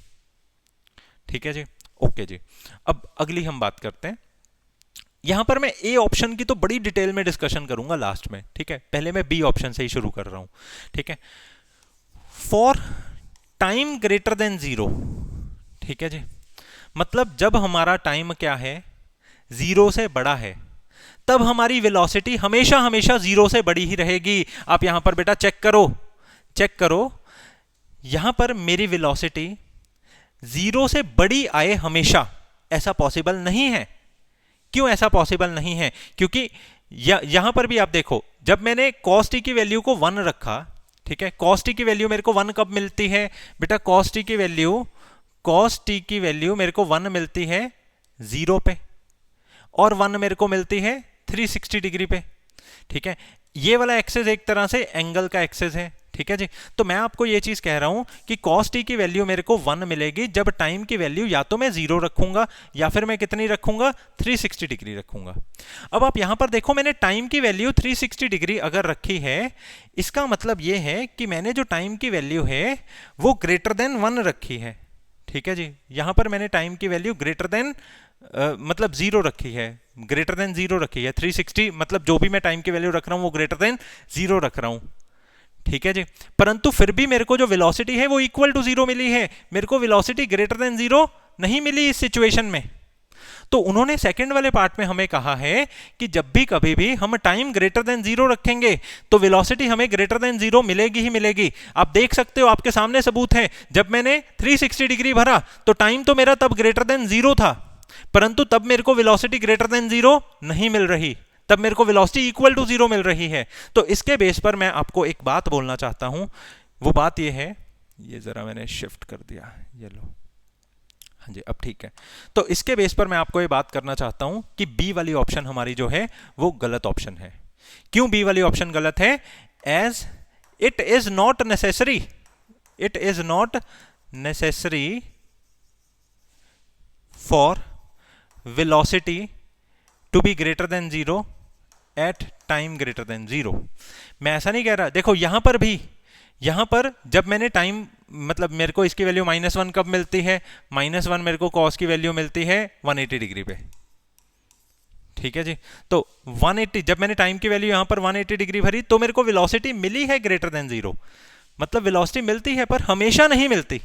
Speaker 1: ठीक है जी, ओके जी। अब अगली हम बात करते हैं। यहां पर मैं ए ऑप्शन की तो बड़ी डिटेल में डिस्कशन करूंगा लास्ट में, ठीक है, पहले मैं बी ऑप्शन से ही शुरू कर रहा हूं। ठीक है, फॉर टाइम ग्रेटर देन 0, ठीक है जी, मतलब जब हमारा टाइम क्या है, 0 से बड़ा है, तब हमारी वेलोसिटी हमेशा हमेशा 0 से बड़ी ही रहेगी। आप यहां पर बेटा चेक करो, यहां पर मेरी वेलोसिटी 0 से बड़ी आए हमेशा, ऐसा पॉसिबल नहीं है। क्यों ऐसा पॉसिबल नहीं है? क्योंकि यहां पर भी आप देखो, जब मैंने cos t की वैल्यू को 1 रखा, ठीक है, cos t की वैल्यू मेरे को 1 कब मिलती है बेटा? cos t की वैल्यू मेरे को 1 मिलती है 0 पे, और 1 मेरे को मिलती है 360 डिग्री पे। ठीक है, ये वाला एक्सेस एक तरह से एंगल का एक्सेस है। ठीक है जी, तो मैं आपको ये चीज कह रहा हूं कि cos t की वैल्यू मेरे को 1 मिलेगी जब टाइम की वैल्यू या तो मैं 0 रखूंगा या फिर मैं कितनी रखूंगा, 360 डिग्री रखूंगा। अब आप यहां पर देखो, मैंने टाइम की वैल्यू 360 डिग्री अगर रखी है, इसका मतलब ये है कि मैंने जो टाइम की वैल्यू है वो ग्रेटर देन 1 रखी है। ठीक है जी, यहां पर मैंने टाइम की वैल्यू ग्रेटर देन मतलब 0 रखी है, ग्रेटर देन 0 रखी है। 360 मतलब जो भी मैं टाइम की वैल्यू रख रहा हूं वो ग्रेटर देन 0 रख रहा हूं। ठीक है जी, परंतु फिर भी मेरे को जो वेलोसिटी है वो इक्वल टू 0 मिली है, मेरे को वेलोसिटी ग्रेटर देन 0 नहीं मिली इस सिचुएशन में। तो उन्होंने सेकंड वाले पार्ट में हमें कहा है कि जब भी कभी भी हम टाइम ग्रेटर देन 0 रखेंगे तो वेलोसिटी हमें ग्रेटर देन 0 मिलेगी ही मिलेगी। आप देख सकते हो, आपके सामने सबूत है, जब मैंने 360 डिग्री भरा तो टाइम तो मेरा तब ग्रेटर देन 0 था, परंतु तब मेरे को वेलोसिटी ग्रेटर देन 0 नहीं मिल रही, तब मेरे को वेलोसिटी इक्वल टू 0 मिल रही है। तो इसके बेस पर मैं आपको एक बात बोलना चाहता हूं, वो बात ये है, ये जरा मैंने शिफ्ट कर दिया, ये लो, हाँ जी अब ठीक है। तो इसके बेस पर मैं आपको ये बात करना चाहता हूं कि बी वाली ऑप्शन हमारी जो है वो गलत ऑप्शन है। क्यों बी वाली ऑप्शन गलत है? As it is not necessary for velocity to be greater than 0 at time greater than 0। मैं ऐसा नहीं कह रहा, देखो यहां पर जब मैंने टाइम, मतलब मेरे को इसकी वैल्यू -1 कब मिलती है? -1 मेरे को कॉस की वैल्यू मिलती है 180 डिग्री पे। ठीक है जी, तो 180 जब मैंने टाइम की वैल्यू यहां पर 180 डिग्री भरी तो मेरे को वेलोसिटी मिली है ग्रेटर देन 0। मतलब वेलोसिटी मिलती है पर हमेशा नहीं मिलती।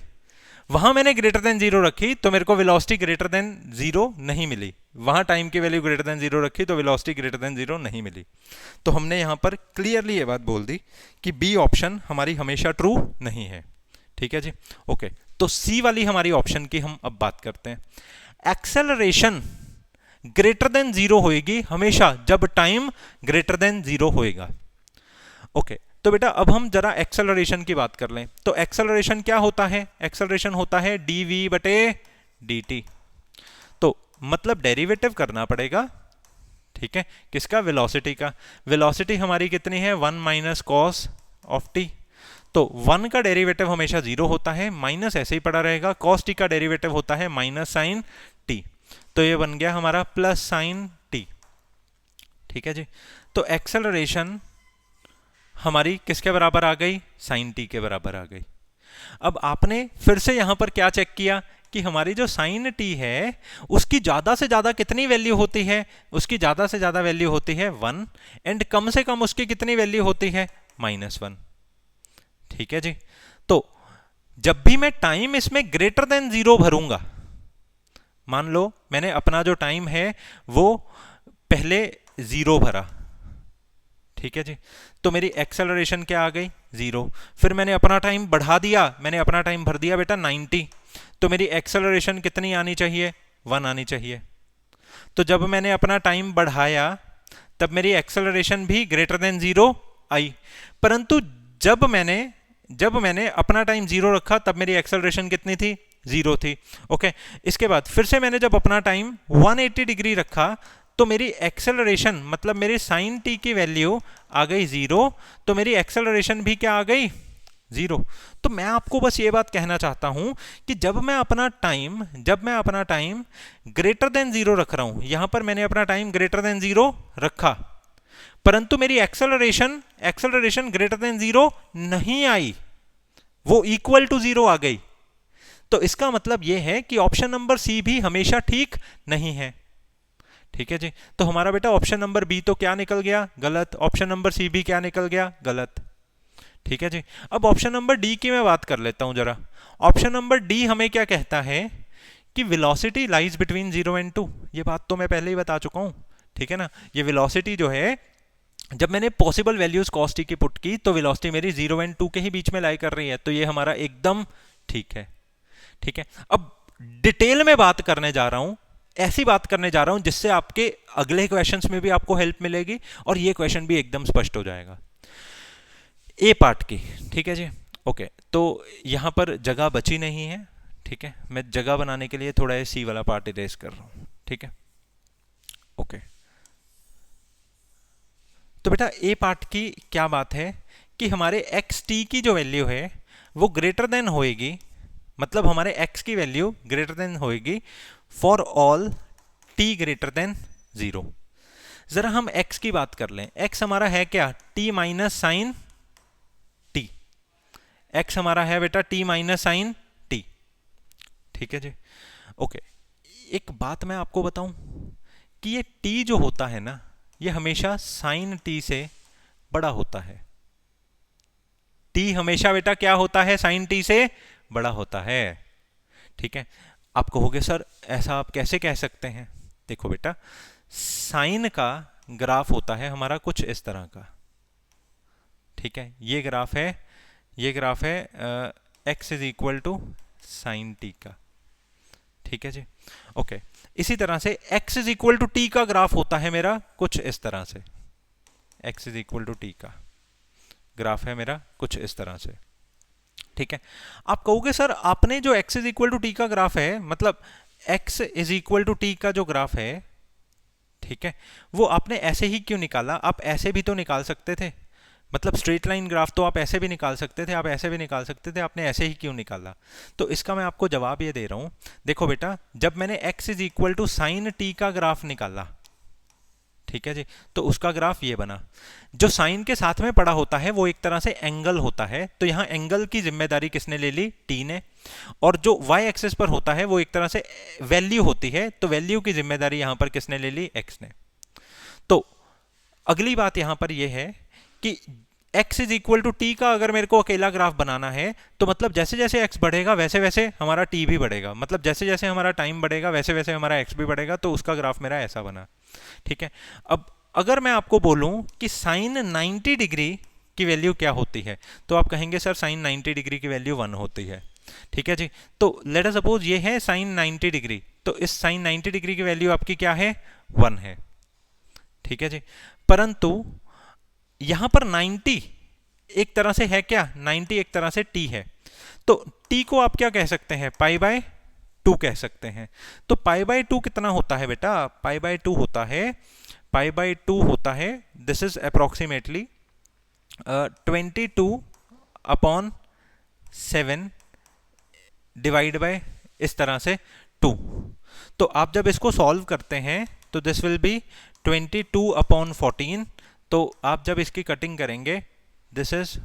Speaker 1: वहां मैंने ग्रेटर देन 0 रखी तो मेरे को वेलोसिटी ग्रेटर देन 0 नहीं मिली, वहां टाइम की वैल्यू ग्रेटर देन 0 रखी तो वेलोसिटी ग्रेटर देन 0 नहीं मिली। तो हमने यहां पर क्लियरली ये बात बोल दी कि बी ऑप्शन हमारी हमेशा ट्रू नहीं है। ठीक है जी, ओके। तो सी वाली हमारी ऑप्शन की हम अब बात करते हैं। एक्सेलरेशन ग्रेटर देन 0 होएगी हमेशा जब टाइम ग्रेटर देन 0 होएगा। ओके, तो बेटा अब हम जरा एक्सेलरेशन की बात कर लें। तो एक्सेलरेशन क्या होता है? एक्सेलरेशन होता है dv/dt। तो मतलब डेरिवेटिव करना पड़ेगा, ठीक है, किसका? वेलोसिटी का। वेलोसिटी हमारी कितनी है? 1 माइनस कॉस ऑफ टी। तो 1 का डेरिवेटिव हमेशा 0 होता है, माइनस ऐसे ही पड़ा रहेगा। कॉस टी का डेरिवेटिव होता है माइनस साइन टी, तो ये बन गया हमारा प्लस साइन टी। ठीक है जी, तो एक्सेलरेशन हमारी किसके बराबर आ गई? साइन टी के बराबर आ गई। अब आपने फिर से यहां पर क्या चेक किया कि हमारी जो साइन टी है उसकी ज्यादा से ज्यादा कितनी वैल्यू होती है? उसकी ज्यादा से ज्यादा वैल्यू होती है 1, एंड कम से कम उसकी कितनी वैल्यू होती है? -1। ठीक है जी, तो जब भी मैं टाइम इसमें ग्रेटर देन 0 भरूंगा, मान लो मैंने अपना जो टाइम है वो पहले 0 भरा, ठीक है जी, तो मेरी एक्सेलरेशन क्या आ गई? 0। फिर मैंने अपना टाइम बढ़ा दिया, मैंने अपना टाइम भर दिया बेटा 90, तो मेरी एक्सेलरेशन कितनी आनी चाहिए? 1 आनी चाहिए। तो जब मैंने अपना टाइम बढ़ाया तब मेरी एक्सेलरेशन भी ग्रेटर देन 0 आई। परंतु जब मैंने अपना टाइम 0 रखा तब मेरी एक्सेलरेशन कितनी थी? 0 थी। ओके, इसके बाद फिर से मैंने जब अपना टाइम 180 डिग्री रखा तो मेरी एक्सेलरेशन मतलब मेरी साइन टी की वैल्यू आ गई 0, तो मेरी एक्सेलरेशन भी क्या आ गई? 0। तो मैं आपको बस ये बात कहना चाहता हूं कि जब मैं अपना टाइम ग्रेटर देन 0 रख रहा हूं, यहां पर मैंने अपना टाइम ग्रेटर देन 0 रखा, परंतु मेरी एक्सेलरेशन ग्रेटर देन 0 नहीं आई, वो इक्वल टू 0 आ गई। तो इसका मतलब यह है कि ऑप्शन नंबर सी भी हमेशा ठीक नहीं है। ठीक है जी, तो हमारा बेटा ऑप्शन नंबर बी तो क्या निकल गया? गलत। ऑप्शन नंबर सी भी क्या निकल गया? गलत। ठीक है जी, अब ऑप्शन नंबर डी की मैं बात कर लेता हूं जरा। ऑप्शन नंबर डी हमें क्या कहता है कि वेलोसिटी लाइज बिटवीन 0 एंड 2। ये बात तो मैं पहले ही बता चुका हूं, ठीक है ना। ये वेलोसिटी जो है, जब मैंने पॉसिबल वैल्यूज कॉस टी की पुट की तो वेलोसिटी मेरी 0 एंड 2 के ही बीच में लाई कर रही है, तो ये हमारा एकदम ठीक है। ठीक है, अब डिटेल में बात करने जा रहा हूं, ऐसी बात करने जा रहा हूं जिससे आपके अगले क्वेश्चंस में भी आपको हेल्प मिलेगी और ये क्वेश्चन भी एकदम स्पष्ट हो जाएगा ए पार्ट की। ठीक है जी, ओके, तो यहां पर जगह बची नहीं है। ठीक है, मैं जगह बनाने के लिए थोड़ा सी वाला पार्ट इरेज कर रहा हूं। ठीक है, ओके, तो बेटा ए पार्ट की क्या बात है कि हमारे एक्स टी की जो वैल्यू है वो ग्रेटर देन होएगी, मतलब हमारे x की वैल्यू ग्रेटर देन होएगी for all t greater than 0। जरा हम x की बात कर लें। x हमारा है क्या? t minus sine t। x हमारा है बेटा t माइनस साइन t। ठीक है जी, ओके, एक बात मैं आपको बताऊं कि ये t जो होता है ना, ये हमेशा साइन t से बड़ा होता है। t हमेशा बेटा क्या होता है? साइन t से बड़ा होता है। ठीक है, आप कहोगे सर ऐसा आप कैसे कह सकते हैं? देखो बेटा, साइन का ग्राफ होता है हमारा कुछ इस तरह का। ठीक है, ये ग्राफ है x is equal to sine t का। ठीक है जी, ओके, इसी तरह से x is equal to t का ग्राफ होता है मेरा कुछ इस तरह से। x is equal to t का ग्राफ है मेरा कुछ इस तरह से। ठीक है, आप कहोगे सर आपने जो x is equal to t का ग्राफ है, मतलब x is equal to t का जो ग्राफ है, ठीक है, वो आपने ऐसे ही क्यों निकाला? आप ऐसे भी तो निकाल सकते थे, मतलब स्ट्रेट लाइन ग्राफ तो आप ऐसे भी निकाल सकते थे, आप ऐसे भी निकाल सकते थे, आपने ऐसे ही क्यों निकाला? तो इसका मैं आपको जवाब ये दे रहा हूं। देखो बेटा, जब मैंने x is equal to sine t का ग्राफ निकाला, ठीक है जी, तो उसका ग्राफ ये बना। जो साइन के साथ में पड़ा होता है वो एक तरह से एंगल होता है, तो यहां एंगल की जिम्मेदारी किसने ले ली? टी ने। और जो वाई एक्सिस पर होता है वो एक तरह से वैल्यू होती है, तो वैल्यू की जिम्मेदारी यहां पर किसने ले ली? एक्स ने। तो अगली बात यहां पर यह है कि x is equal to t का अगर मेरे को अकेला ग्राफ बनाना है, तो मतलब जैसे जैसे x बढ़ेगा वैसे वैसे हमारा t भी बढ़ेगा, मतलब जैसे जैसे हमारा टाइम बढ़ेगा वैसे वैसे हमारा x भी बढ़ेगा, तो उसका ग्राफ मेरा ऐसा बना। ठीक है, अब अगर मैं आपको बोलूं कि साइन 90 डिग्री की वैल्यू क्या होती है, तो आप कहेंगे सर साइन 90 डिग्री की वैल्यू 1 होती है। ठीक है जी, तो लेट अस सपोज ये है साइन 90 डिग्री, तो इस साइन 90 डिग्री की वैल्यू आपकी क्या है? 1 है। ठीक है जी, परंतु यहां पर 90 एक तरह से है क्या? 90 एक तरह से t है, तो t को आप क्या कह सकते हैं? पाई बाय 2 कह सकते हैं। तो पाई बाय 2 कितना होता है बेटा? पाई बाय 2 होता है this is approximately 22/7 divide by इस तरह से 2। तो आप जब इसको सॉल्व करते हैं तो दिस विल बी 22/14। तो आप जब इसकी कटिंग करेंगे, दिस इज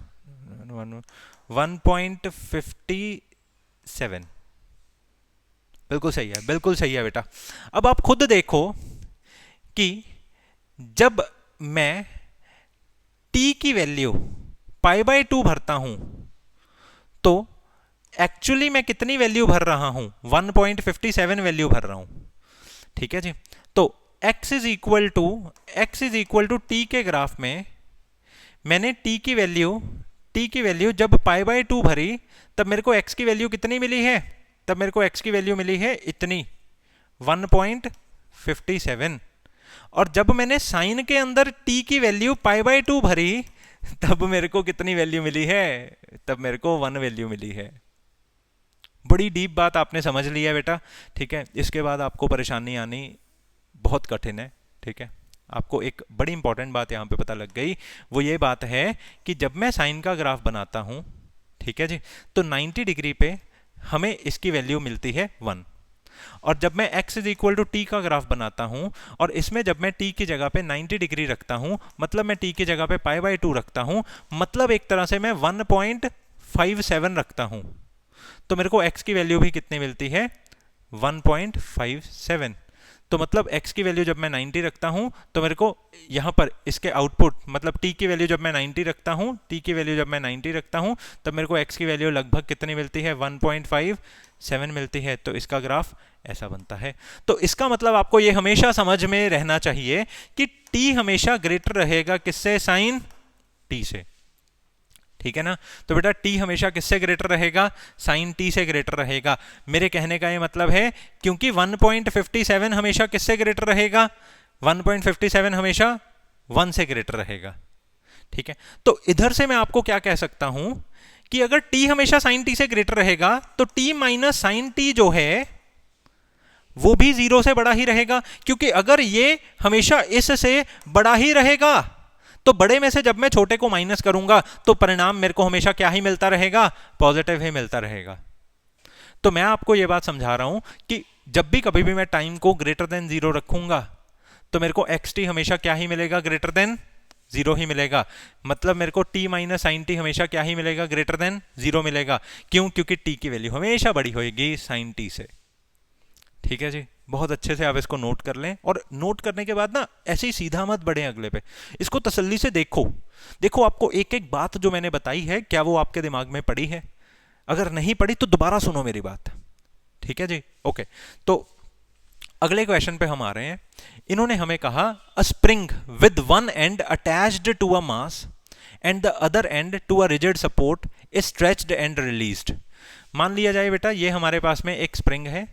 Speaker 1: 1.57। बिल्कुल सही है, बिल्कुल सही है बेटा। अब आप खुद देखो कि जब मैं t की वैल्यू पाई बाय 2 भरता हूं, तो एक्चुअली मैं कितनी वैल्यू भर रहा हूं? 1.57 वैल्यू भर रहा हूं। ठीक है जी, तो x is equal to t के ग्राफ में मैंने t की वैल्यू जब पाई बाय 2 भरी, तब मेरे को x की वैल्यू कितनी मिली है? तब मेरे को x की वैल्यू मिली है इतनी, 1.57। और जब मैंने साइन के अंदर t की वैल्यू π/2 भरी तब मेरे को कितनी वैल्यू मिली है? तब मेरे को 1 वैल्यू मिली है। बड़ी डीप बात आपने समझ ली है बेटा, ठीक है। इसके बाद आपको परेशानी आनी बहुत कठिन है, ठीक है। आपको एक बड़ी इंपॉर्टेंट बात यहाँ पे पता लग गई, वो ये बात है कि जब मैं साइन का ग्राफ बनाता हूँ, ठीक है जी, तो 90 डिग्री पे हमें इसकी वैल्यू मिलती है 1। और जब मैं x is equal to t का ग्राफ बनाता हूं और इसमें जब मैं t की जगह पे 90 डिग्री रखता हूं, मतलब मैं t की जगह पे π/2 रखता हूं, मतलब एक तरह से मैं 1.57 रखता हूं, तो मेरे को x की वैल्यू भी कितनी मिलती है? 1.57। तो मतलब x की वैल्यू जब मैं 90 रखता हूं तो मेरे को यहां पर इसके आउटपुट, मतलब t की वैल्यू जब मैं 90 रखता हूं, t की वैल्यू जब मैं 90 रखता हूं, तब मेरे को x की वैल्यू लगभग कितनी मिलती है? 1.57 मिलती है। तो इसका ग्राफ ऐसा बनता है। तो इसका मतलब आपको ये हमेशा समझ में रहना चाहिए कि t हमेशा ग्रेटर रहेगा किससे? साइन t से, ठीक है ना। तो बेटा t हमेशा किससे ग्रेटर रहेगा? साइन t से ग्रेटर रहेगा। मेरे कहने का ये मतलब है क्योंकि 1.57 हमेशा किससे ग्रेटर रहेगा? 1.57 हमेशा 1 से ग्रेटर रहेगा, ठीक है। तो इधर से मैं आपको क्या कह सकता हूं कि अगर t हमेशा साइन t से ग्रेटर रहेगा तो t माइनस साइन t जो है वो भी 0 से बड़ा ही रहेगा, क्योंकि अगर ये हमेशा इस से बड़ा ही रहेगा तो बड़े में से जब मैं छोटे को माइनस करूंगा तो परिणाम मेरे को हमेशा क्या ही मिलता रहेगा? पॉजिटिव ही मिलता रहेगा। तो मैं आपको यह बात समझा रहा हूं कि जब भी कभी भी मैं टाइम को ग्रेटर देन 0 रखूंगा तो मेरे को xt हमेशा क्या ही मिलेगा? ग्रेटर देन 0 ही मिलेगा। मतलब मेरे को t माइनस साइन t हमेशा क्या ही मिलेगा? ग्रेटर देन 0 मिलेगा। क्यों? क्योंकि t की वैल्यू हमेशा बड़ी होगी साइन t से, ठीक है जी। बहुत अच्छे से आप इसको नोट कर लें, और नोट करने के बाद ना ऐसे ही सीधा मत बढ़े अगले पे, इसको तसल्ली से देखो। देखो आपको एक एक बात जो मैंने बताई है क्या वो आपके दिमाग में पड़ी है? अगर नहीं पड़ी तो दोबारा सुनो मेरी बात, ठीक है जी। ओके, तो अगले क्वेश्चन पे हम आ रहे हैं। इन्होंने हमें कहा a spring with one end attached to a mass and the other end to a rigid support is stretched and released. मान लिया जाए बेटा ये हमारे पास में एक स्प्रिंग है,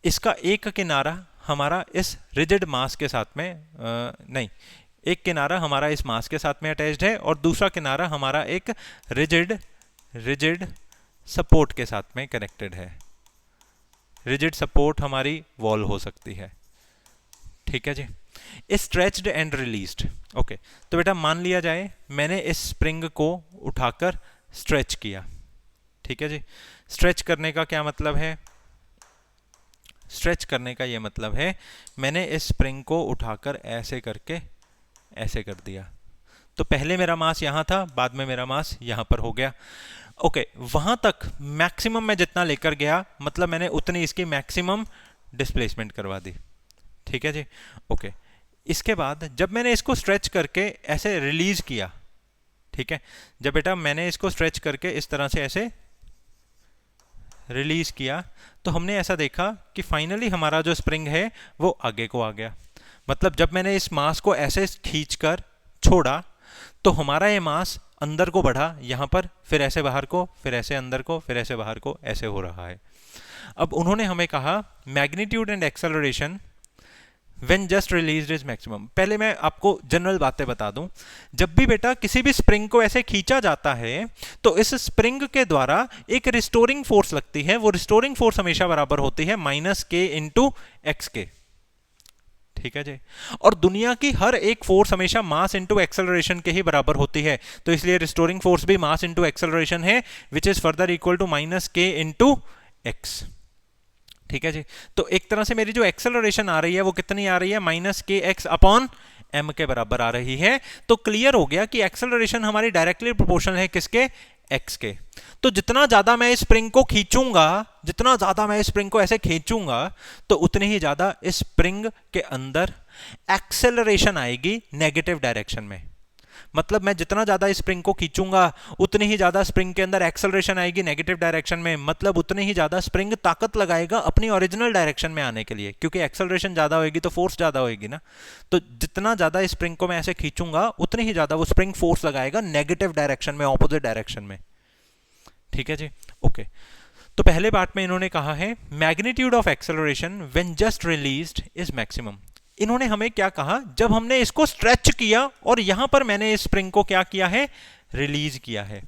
Speaker 1: इसका एक किनारा हमारा इस रिजिड मास के साथ में नहीं, एक किनारा हमारा इस मास के साथ में अटैच्ड है और दूसरा किनारा हमारा एक रिजिड सपोर्ट के साथ में कनेक्टेड है। रिजिड सपोर्ट हमारी वॉल हो सकती है, ठीक है जी। Stretched and released. ओके, तो बेटा मान लिया जाए मैंने इस स्प्रिंग को उठाकर स्ट्रेच किया, ठीक है जी। स्ट्रेच करने का क्या मतलब है? स्ट्रेच करने का ये मतलब है मैंने इस स्प्रिंग को उठाकर ऐसे करके ऐसे कर दिया, तो पहले मेरा मास यहां था, बाद में मेरा मास यहां पर हो गया। ओके, वहां तक मैक्सिमम मैं जितना लेकर गया, मतलब मैंने उतनी इसकी मैक्सिमम डिस्प्लेसमेंट करवा दी, ठीक है जी। ओके, इसके बाद जब मैंने इसको स्ट्रेच करके ऐसे रिलीज किया, ठीक है, जब बेटा मैंने इसको स्ट्रेच करके इस तरह से ऐसे रिलीज किया तो हमने ऐसा देखा कि फाइनली हमारा जो स्प्रिंग है वो आगे को आ गया। मतलब जब मैंने इस मास को ऐसे खींचकर छोड़ा तो हमारा ये मास अंदर को बढ़ा यहाँ पर, फिर ऐसे बाहर को, फिर ऐसे अंदर को, फिर ऐसे बाहर को, ऐसे हो रहा है। अब उन्होंने हमें कहा magnitude and acceleration when just released is maximum. पहले मैं आपको जनरल बातें बता दूं, जब भी बेटा किसी भी स्प्रिंग को ऐसे खींचा जाता है तो इस स्प्रिंग के द्वारा एक रिस्टोरिंग फोर्स लगती है। वो रिस्टोरिंग फोर्स हमेशा बराबर होती है -k इंटू एक्स के, ठीक है जी। और दुनिया की हर एक फोर्स हमेशा मास इंटू एक्सेलरेशन के ही बराबर होती है, तो इसलिए रिस्टोरिंग फोर्स भी मास इंटू एक्सेलरेशन है, which is further equal to -k into x, ठीक है जी। तो एक तरह से मेरी जो एक्सेलरेशन आ रही है वो कितनी आ रही है? -kx अपॉन m के बराबर आ रही है। तो क्लियर हो गया कि एक्सेलरेशन हमारी डायरेक्टली प्रोपोर्शनल है किसके? x के। तो जितना ज्यादा मैं इस स्प्रिंग को खींचूंगा, जितना ज्यादा मैं इस स्प्रिंग को ऐसे खींचूंगा तो उतनी ही ज्यादा इस स्प्रिंग के अंदर एक्सेलरेशन आएगी नेगेटिव डायरेक्शन में। मतलब मैं जितना ज्यादा इस स्प्रिंग को खींचूंगा उतनी ही ज्यादा स्प्रिंग के अंदर एक्सेलरेशन आएगी नेगेटिव डायरेक्शन में, मतलब उतनी ही ज्यादा स्प्रिंग ताकत लगाएगा अपनी ओरिजिनल डायरेक्शन में आने के लिए, क्योंकि एक्सेलरेशन ज्यादा होगी तो फोर्स ज्यादा होगी ना। तो जितना ज्यादा इस स्प्रिंग को मैं ऐसे खींचूंगा उतनी ही ज्यादा वो स्प्रिंग फोर्स लगाएगा नेगेटिव डायरेक्शन में, ऑपोजिट डायरेक्शन में, ठीक है जी। ओके, तो पहले पार्ट में इन्होंने कहा है magnitude of acceleration when just released is maximum. इन्होंने हमें क्या कहा, जब हमने इसको स्ट्रेच किया और यहां पर मैंने इस स्प्रिंग को क्या किया है, रिलीज किया है।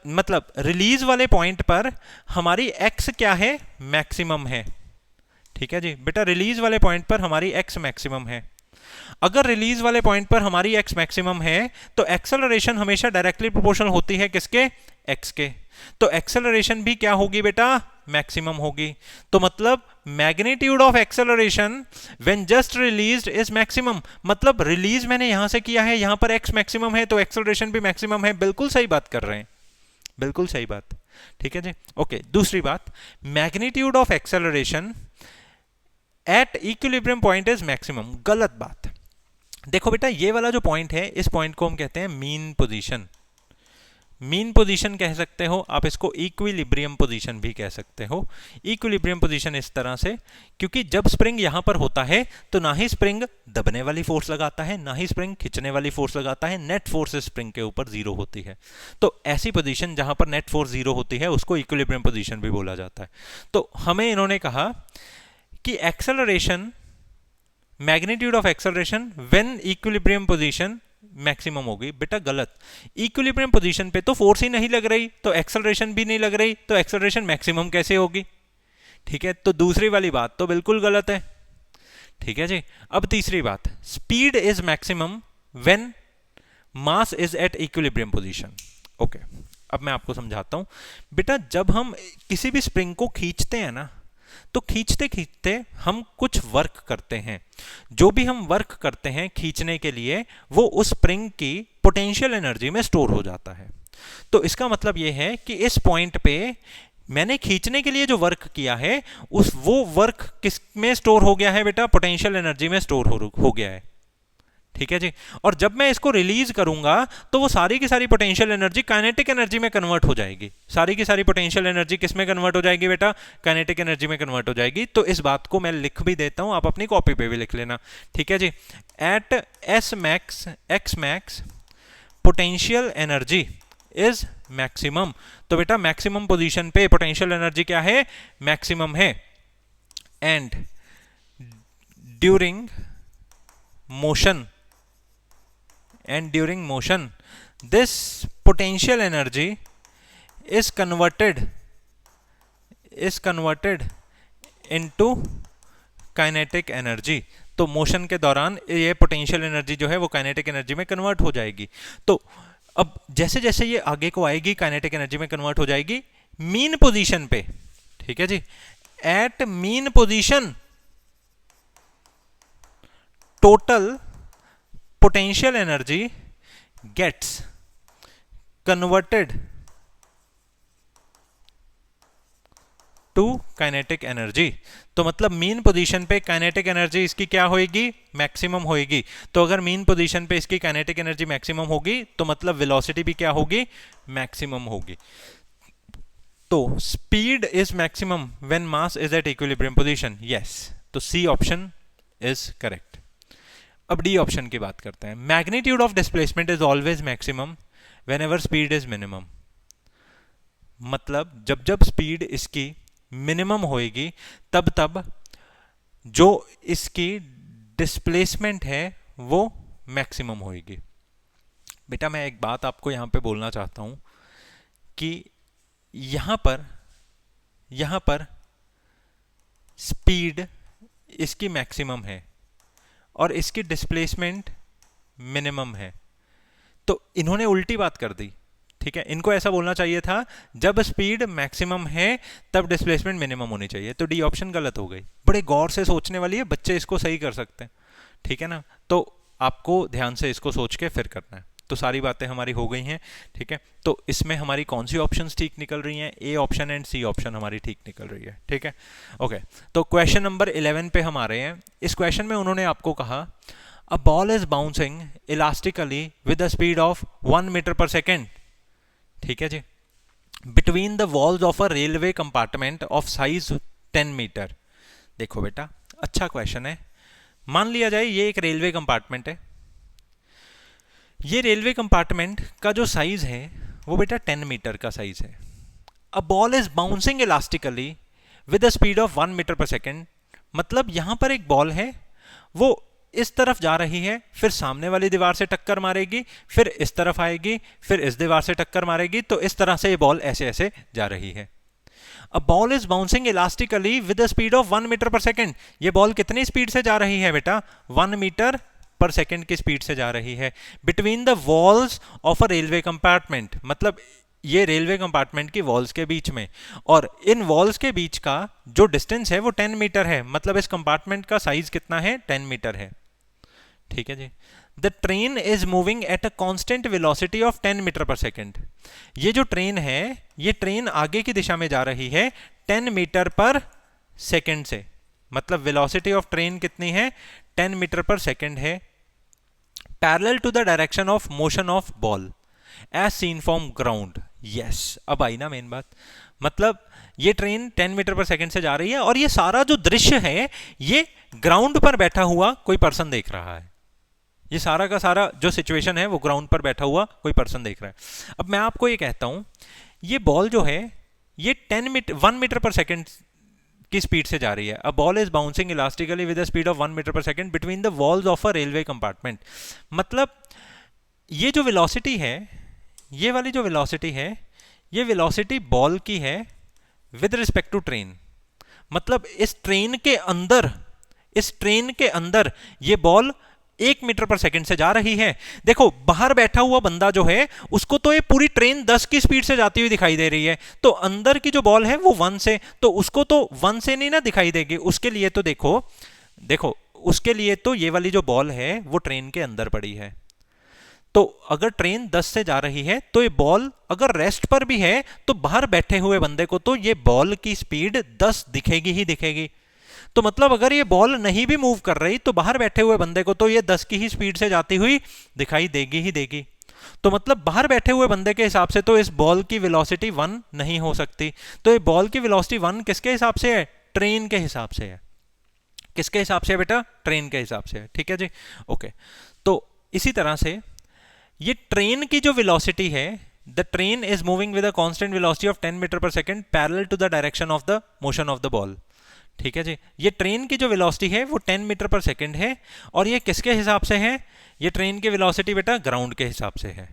Speaker 1: मतलब रिलीज वाले पॉइंट पर हमारी एक्स क्या है, मैक्सिमम है। ठीक है जी बेटा, रिलीज वाले पॉइंट पर हमारी एक्स मैक्सिमम है। अगर रिलीज वाले पॉइंट पर हमारी एक्स मैक्सिमम है तो एक्सेलरेशन हमेशा डायरेक्टली प्रोपोर्शनल होती है किसके, एक्स के। तो एक्सेलरेशन भी क्या होगी बेटा, मैक्सिमम होगी। तो मतलब magnitude of acceleration when just released is maximum. मतलब रिलीज मैंने यहां से किया है, यहां पर एक्स मैक्सिमम है तो एक्सेलरेशन भी मैक्सिमम है। बिल्कुल सही बात कर रहे हैं, बिल्कुल सही बात। ठीक है जी, ओके। दूसरी बात, magnitude of acceleration at equilibrium point is maximum. गलत बात। देखो बेटा, ये वाला जो पॉइंट है, इस पॉइंट को हम कहते हैं मीन पोजीशन। मीन पोजीशन कह सकते हो आप, इसको इक्विलिब्रियम पोजीशन भी कह सकते हो। इक्विलिब्रियम पोजीशन इस तरह से, क्योंकि जब स्प्रिंग यहां पर होता है तो ना ही स्प्रिंग दबने वाली फोर्स लगाता है, ना ही स्प्रिंग खींचने वाली फोर्स लगाता है। नेट फोर्स स्प्रिंग के ऊपर जीरो होती है। तो ऐसी पोजीशन जहां पर नेट फोर्स जीरो होती है उसको इक्विलिब्रियम पोजीशन भी बोला जाता है। तो हमें इन्होंने कहा कि acceleration, magnitude of acceleration when equilibrium position maximum होगी। बेटा गलत। इक्विलिब्रियम पोजीशन पे तो फोर्स ही नहीं लग रही, तो एक्सेलरेशन भी नहीं लग रही, तो एक्सेलरेशन मैक्सिमम कैसे होगी। ठीक है, तो दूसरी वाली बात तो बिल्कुल गलत है। ठीक है जी। अब तीसरी बात, speed is maximum when mass is at equilibrium position. Okay, अब मैं आपको समझाता हूं। बेटा जब हम किसी भी स्प्रिंग को खींचते हैं ना, तो खींचते खींचते हम कुछ वर्क करते हैं। जो भी हम वर्क करते हैं खींचने के लिए, वो उस स्प्रिंग की पोटेंशियल एनर्जी में स्टोर हो जाता है। तो इसका मतलब यह है कि इस पॉइंट पे मैंने खींचने के लिए जो वर्क किया है, वो वर्क किस में स्टोर हो गया है बेटा, पोटेंशियल एनर्जी में स्टोर हो गया है। ठीक है जी। और जब मैं इसको रिलीज करूंगा तो वो सारी की सारी पोटेंशियल एनर्जी काइनेटिक एनर्जी में कन्वर्ट हो जाएगी। सारी की सारी पोटेंशियल एनर्जी किस में कन्वर्ट हो जाएगी बेटा, काइनेटिक एनर्जी में कन्वर्ट हो जाएगी। तो इस बात को मैं लिख भी देता हूं, आप अपनी कॉपी पे भी लिख लेना। ठीक है जी। At s max x max potential energy is maximum. तो बेटा मैक्सिमम पोजीशन पे पोटेंशियल एनर्जी क्या है, मैक्सिमम है। And during motion this potential energy is converted into kinetic energy। तो मोशन के दौरान ये पोटेंशियल एनर्जी जो है वो काइनेटिक एनर्जी में कन्वर्ट हो जाएगी। तो अब जैसे जैसे ये आगे को आएगी काइनेटिक एनर्जी में कन्वर्ट हो जाएगी मीन पोजीशन पे। ठीक है जी। At mean position total potential energy gets converted to kinetic energy। तो मतलब मीन पोजीशन पे काइनेटिक एनर्जी इसकी क्या होगी, मैक्सिमम होगी। तो अगर मीन पोजीशन पे इसकी काइनेटिक एनर्जी मैक्सिमम होगी तो मतलब वेलोसिटी भी क्या होगी, मैक्सिमम होगी। तो speed is maximum when mass is at equilibrium position. Yes, तो सी ऑप्शन इज करेक्ट। अब डी ऑप्शन की बात करते हैं। Magnitude of displacement is always maximum whenever speed is minimum. मतलब जब जब स्पीड इसकी मिनिमम होएगी तब तब जो इसकी डिस्प्लेसमेंट है वो मैक्सिमम होएगी। बेटा मैं एक बात आपको यहां पे बोलना चाहता हूं कि यहां पर स्पीड इसकी मैक्सिमम है और इसकी डिस्प्लेसमेंट मिनिमम है। तो इन्होंने उल्टी बात कर दी। ठीक है, इनको ऐसा बोलना चाहिए था जब स्पीड मैक्सिमम है तब डिस्प्लेसमेंट मिनिमम होनी चाहिए। तो डी ऑप्शन गलत हो गई। बड़े गौर से सोचने वाली है, बच्चे इसको सही कर सकते हैं। ठीक है ना, तो आपको ध्यान से इसको सोच के फिर करना है। तो सारी बातें हमारी हो गई हैं। ठीक है, तो इसमें हमारी कौन सी ऑप्शंस ठीक निकल रही हैं, A option and C option हमारी ठीक निकल रही है। ठीक है, ओके। तो क्वेश्चन नंबर 11 पे हम आ रहे हैं। इस क्वेश्चन में उन्होंने आपको कहा a ball is bouncing elastically with the speed of 1 metre per second. ठीक है जी, between the walls of a railway compartment of size 10 metre. देखो बेटा अच्छा क्वेश्चन है। मान लिया जाए ये एक रेलवे कंपार्टमेंट है। ये रेलवे कंपार्टमेंट का जो साइज है वो बेटा 10 मीटर का साइज है। A ball is bouncing elastically with the speed of 1 metre per second. मतलब यहां पर एक बॉल है वो इस तरफ जा रही है, फिर सामने वाली दीवार से टक्कर मारेगी, फिर इस तरफ आएगी, फिर इस दीवार से टक्कर मारेगी, तो इस तरह से ये बॉल ऐसे ऐसे जा रही है। A ball is bouncing elastically with the speed of 1 metre per second. ये बॉल कितनी स्पीड से जा रही है बेटा? 1 मीटर पर सेकेंड की स्पीड से जा रही है between the walls of a railway compartment. मतलब ये रेलवे कंपार्टमेंट की वॉल्स के बीच में, और इन वॉल्स के बीच का जो डिस्टेंस है वो 10 मीटर है। मतलब इस कंपार्टमेंट का साइज कितना है? 10 मीटर है। ठीक है जी। The train is moving at a constant velocity of 10 metre per second. ये जो ट्रेन है, ये ट्रेन आगे की दिशा में जा रही है 10 मीटर पर सेकेंड से। मतलब वेलोसिटी ऑफ ट्रेन कितनी है? 10 मीटर पर सेकेंड है। Parallel to the direction of motion of ball as seen from ground. Yes, अब आई ना मेन बात। मतलब ये ट्रेन 10 मीटर पर सेकेंड से जा रही है, और ये सारा जो दृश्य है ये ग्राउंड पर बैठा हुआ कोई पर्सन देख रहा है। ये सारा का सारा जो सिचुएशन है वो ग्राउंड पर बैठा हुआ कोई पर्सन देख रहा है। अब मैं आपको ये कहता हूं, ये बॉल जो है ये 1 मीटर पर सेकेंड की स्पीड से जा रही है। A ball is bouncing elastically with the speed of 1 metre per second between the walls of a railway compartment. मतलब ये जो वेलोसिटी है, ये वाली जो वेलोसिटी है, ये वेलोसिटी बॉल की है विद रिस्पेक्ट टू ट्रेन। मतलब इस ट्रेन के अंदर ये बॉल 1 मीटर पर सेकंड से जा रही है। देखो बाहर बैठा हुआ बंदा जो है उसको तो ये पूरी ट्रेन 10 की स्पीड से जाती हुई दिखाई दे रही है, तो अंदर की जो बॉल है वो 1 से, तो उसको तो 1 से नहीं ना दिखाई देगी। उसके लिए तो देखो उसके लिए तो ये वाली जो बॉल है वो ट्रेन के अंदर पड़ी है। तो अगर ट्रेन 10 से जा रही है तो ये बॉल अगर रेस्ट पर भी है तो बाहर बैठे हुए बंदे को तो ये बॉल की स्पीड 10 दिखेगी ही दिखेगी। तो मतलब अगर ये बॉल नहीं भी मूव कर रही तो बाहर बैठे हुए बंदे को तो ये 10 की ही स्पीड से जाती हुई दिखाई देगी ही देगी। तो मतलब बाहर बैठे हुए बंदे के हिसाब से तो इस बॉल की वेलोसिटी 1 नहीं हो सकती। तो ये बॉल की वेलोसिटी 1 किसके हिसाब से है? ट्रेन के हिसाब से है। किसके हिसाब से है बेटा? ट्रेन के हिसाब से है। ठीक है जी, ओके। तो इसी तरह से ये ट्रेन की जो वेलोसिटी है, the train is moving with a constant velocity of 10 metre per second parallel to the direction of the motion of the ball. ठीक है जी, ये ट्रेन की जो वेलोसिटी है वो 10 मीटर पर सेकंड है, और ये किसके हिसाब से है? ये ट्रेन की वेलोसिटी बेटा ग्राउंड के हिसाब से है।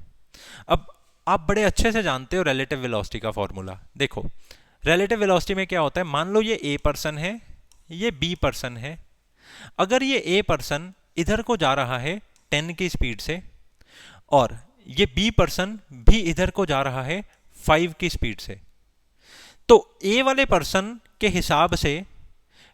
Speaker 1: अब आप बड़े अच्छे से जानते हो रिलेटिव वेलोसिटी का फॉर्मूला। देखो रिलेटिव वेलोसिटी में क्या होता है, मान लो ये ए पर्सन है, ये बी पर्सन है। अगर ये ए पर्सन इधर को जा रहा है 10 की स्पीड से, और ये बी पर्सन भी इधर को जा रहा है 5 की स्पीड से, तो ए वाले पर्सन के हिसाब से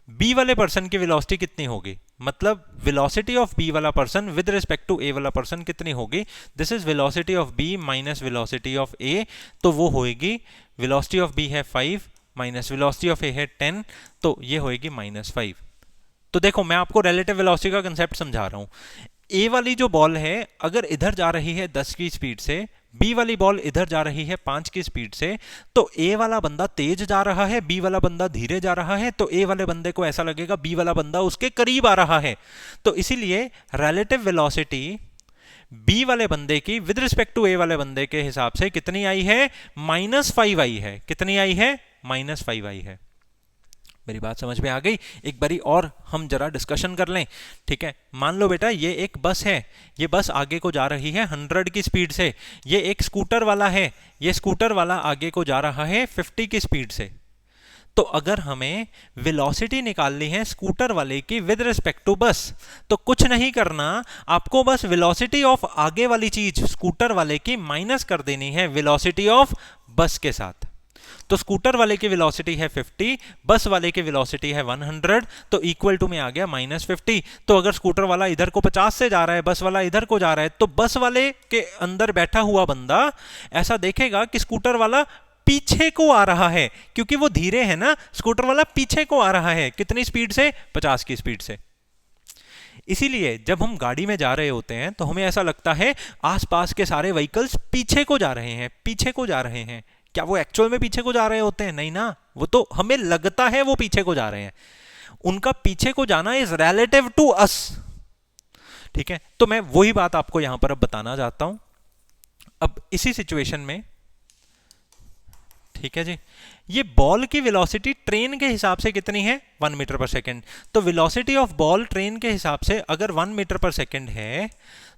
Speaker 1: बी वाले पर्सन की वेलोसिटी कितनी होगी? मतलब वेलोसिटी ऑफ बी वाला person with respect to A वाला पर्सन कितनी होगी? This is velocity of B minus velocity of A. तो वो होएगी, वेलोसिटी ऑफ बी है 5 माइनस वेलोसिटी ऑफ ए है 10, तो ये होएगी -5। तो देखो मैं आपको रिलेटिव वेलोसिटी का कंसेप्ट समझा रहा हूं। ए वाली जो बॉल है अगर इधर जा रही है 10 की स्पीड से, बी वाली बॉल इधर जा रही है 5 की स्पीड से, तो ए वाला बंदा तेज जा रहा है, बी वाला बंदा धीरे जा रहा है, तो ए वाले बंदे को ऐसा लगेगा बी वाला बंदा उसके करीब आ रहा है। तो इसीलिए रिलेटिव वेलोसिटी बी वाले बंदे की विद रिस्पेक्ट टू ए वाले बंदे के हिसाब से कितनी आई है? -5 आई है। कितनी आई है? -5 आई है। मेरी बात समझ में आ गई? एक बारी और हम जरा डिस्कशन कर लें। ठीक है, मान लो बेटा ये एक बस है, ये बस आगे को जा रही है 100 की स्पीड से। ये एक स्कूटर वाला है, ये स्कूटर वाला आगे को जा रहा है 50 की स्पीड से। तो अगर हमें वेलोसिटी निकालनी है स्कूटर वाले की विद रिस्पेक्ट टू बस, तो कुछ नहीं करना, आपको बस वेलोसिटी ऑफ आगे वाली चीज स्कूटर वाले की माइनस कर देनी है वेलोसिटी ऑफ बस के साथ। तो स्कूटर वाले की वेलोसिटी है 50, बस वाले की वेलोसिटी है 100, तो इक्वल टू में आ गया -50। तो अगर स्कूटर वाला इधर को 50 से जा रहा है, बस वाला इधर को जा रहा है, तो बस वाले के अंदर बैठा हुआ बंदा ऐसा देखेगा कि स्कूटर वाला पीछे को आ रहा है, क्योंकि वो धीरे है ना, स्कूटर वाला पीछे को आ रहा है। कितनी स्पीड से? 50 की स्पीड से। इसीलिए जब हम गाड़ी में जा रहे होते हैं तो हमें ऐसा लगता है आसपास के सारे व्हीकल्स पीछे को जा रहे हैं, पीछे को जा रहे हैं। क्या वो एक्चुअल में पीछे को जा रहे होते हैं? नहीं ना, वो तो हमें लगता है वो पीछे को जा रहे हैं। उनका पीछे को जाना इज रिलेटिव टू अस। ठीक है, तो मैं वही बात आपको यहां पर अब बताना चाहता हूं। अब इसी सिचुएशन में, ठीक है जी। ये बॉल की वेलोसिटी ट्रेन के हिसाब से कितनी है? 1 मीटर पर सेकेंड। तो वेलोसिटी ऑफ बॉल ट्रेन के हिसाब से अगर 1 मीटर पर सेकेंड है,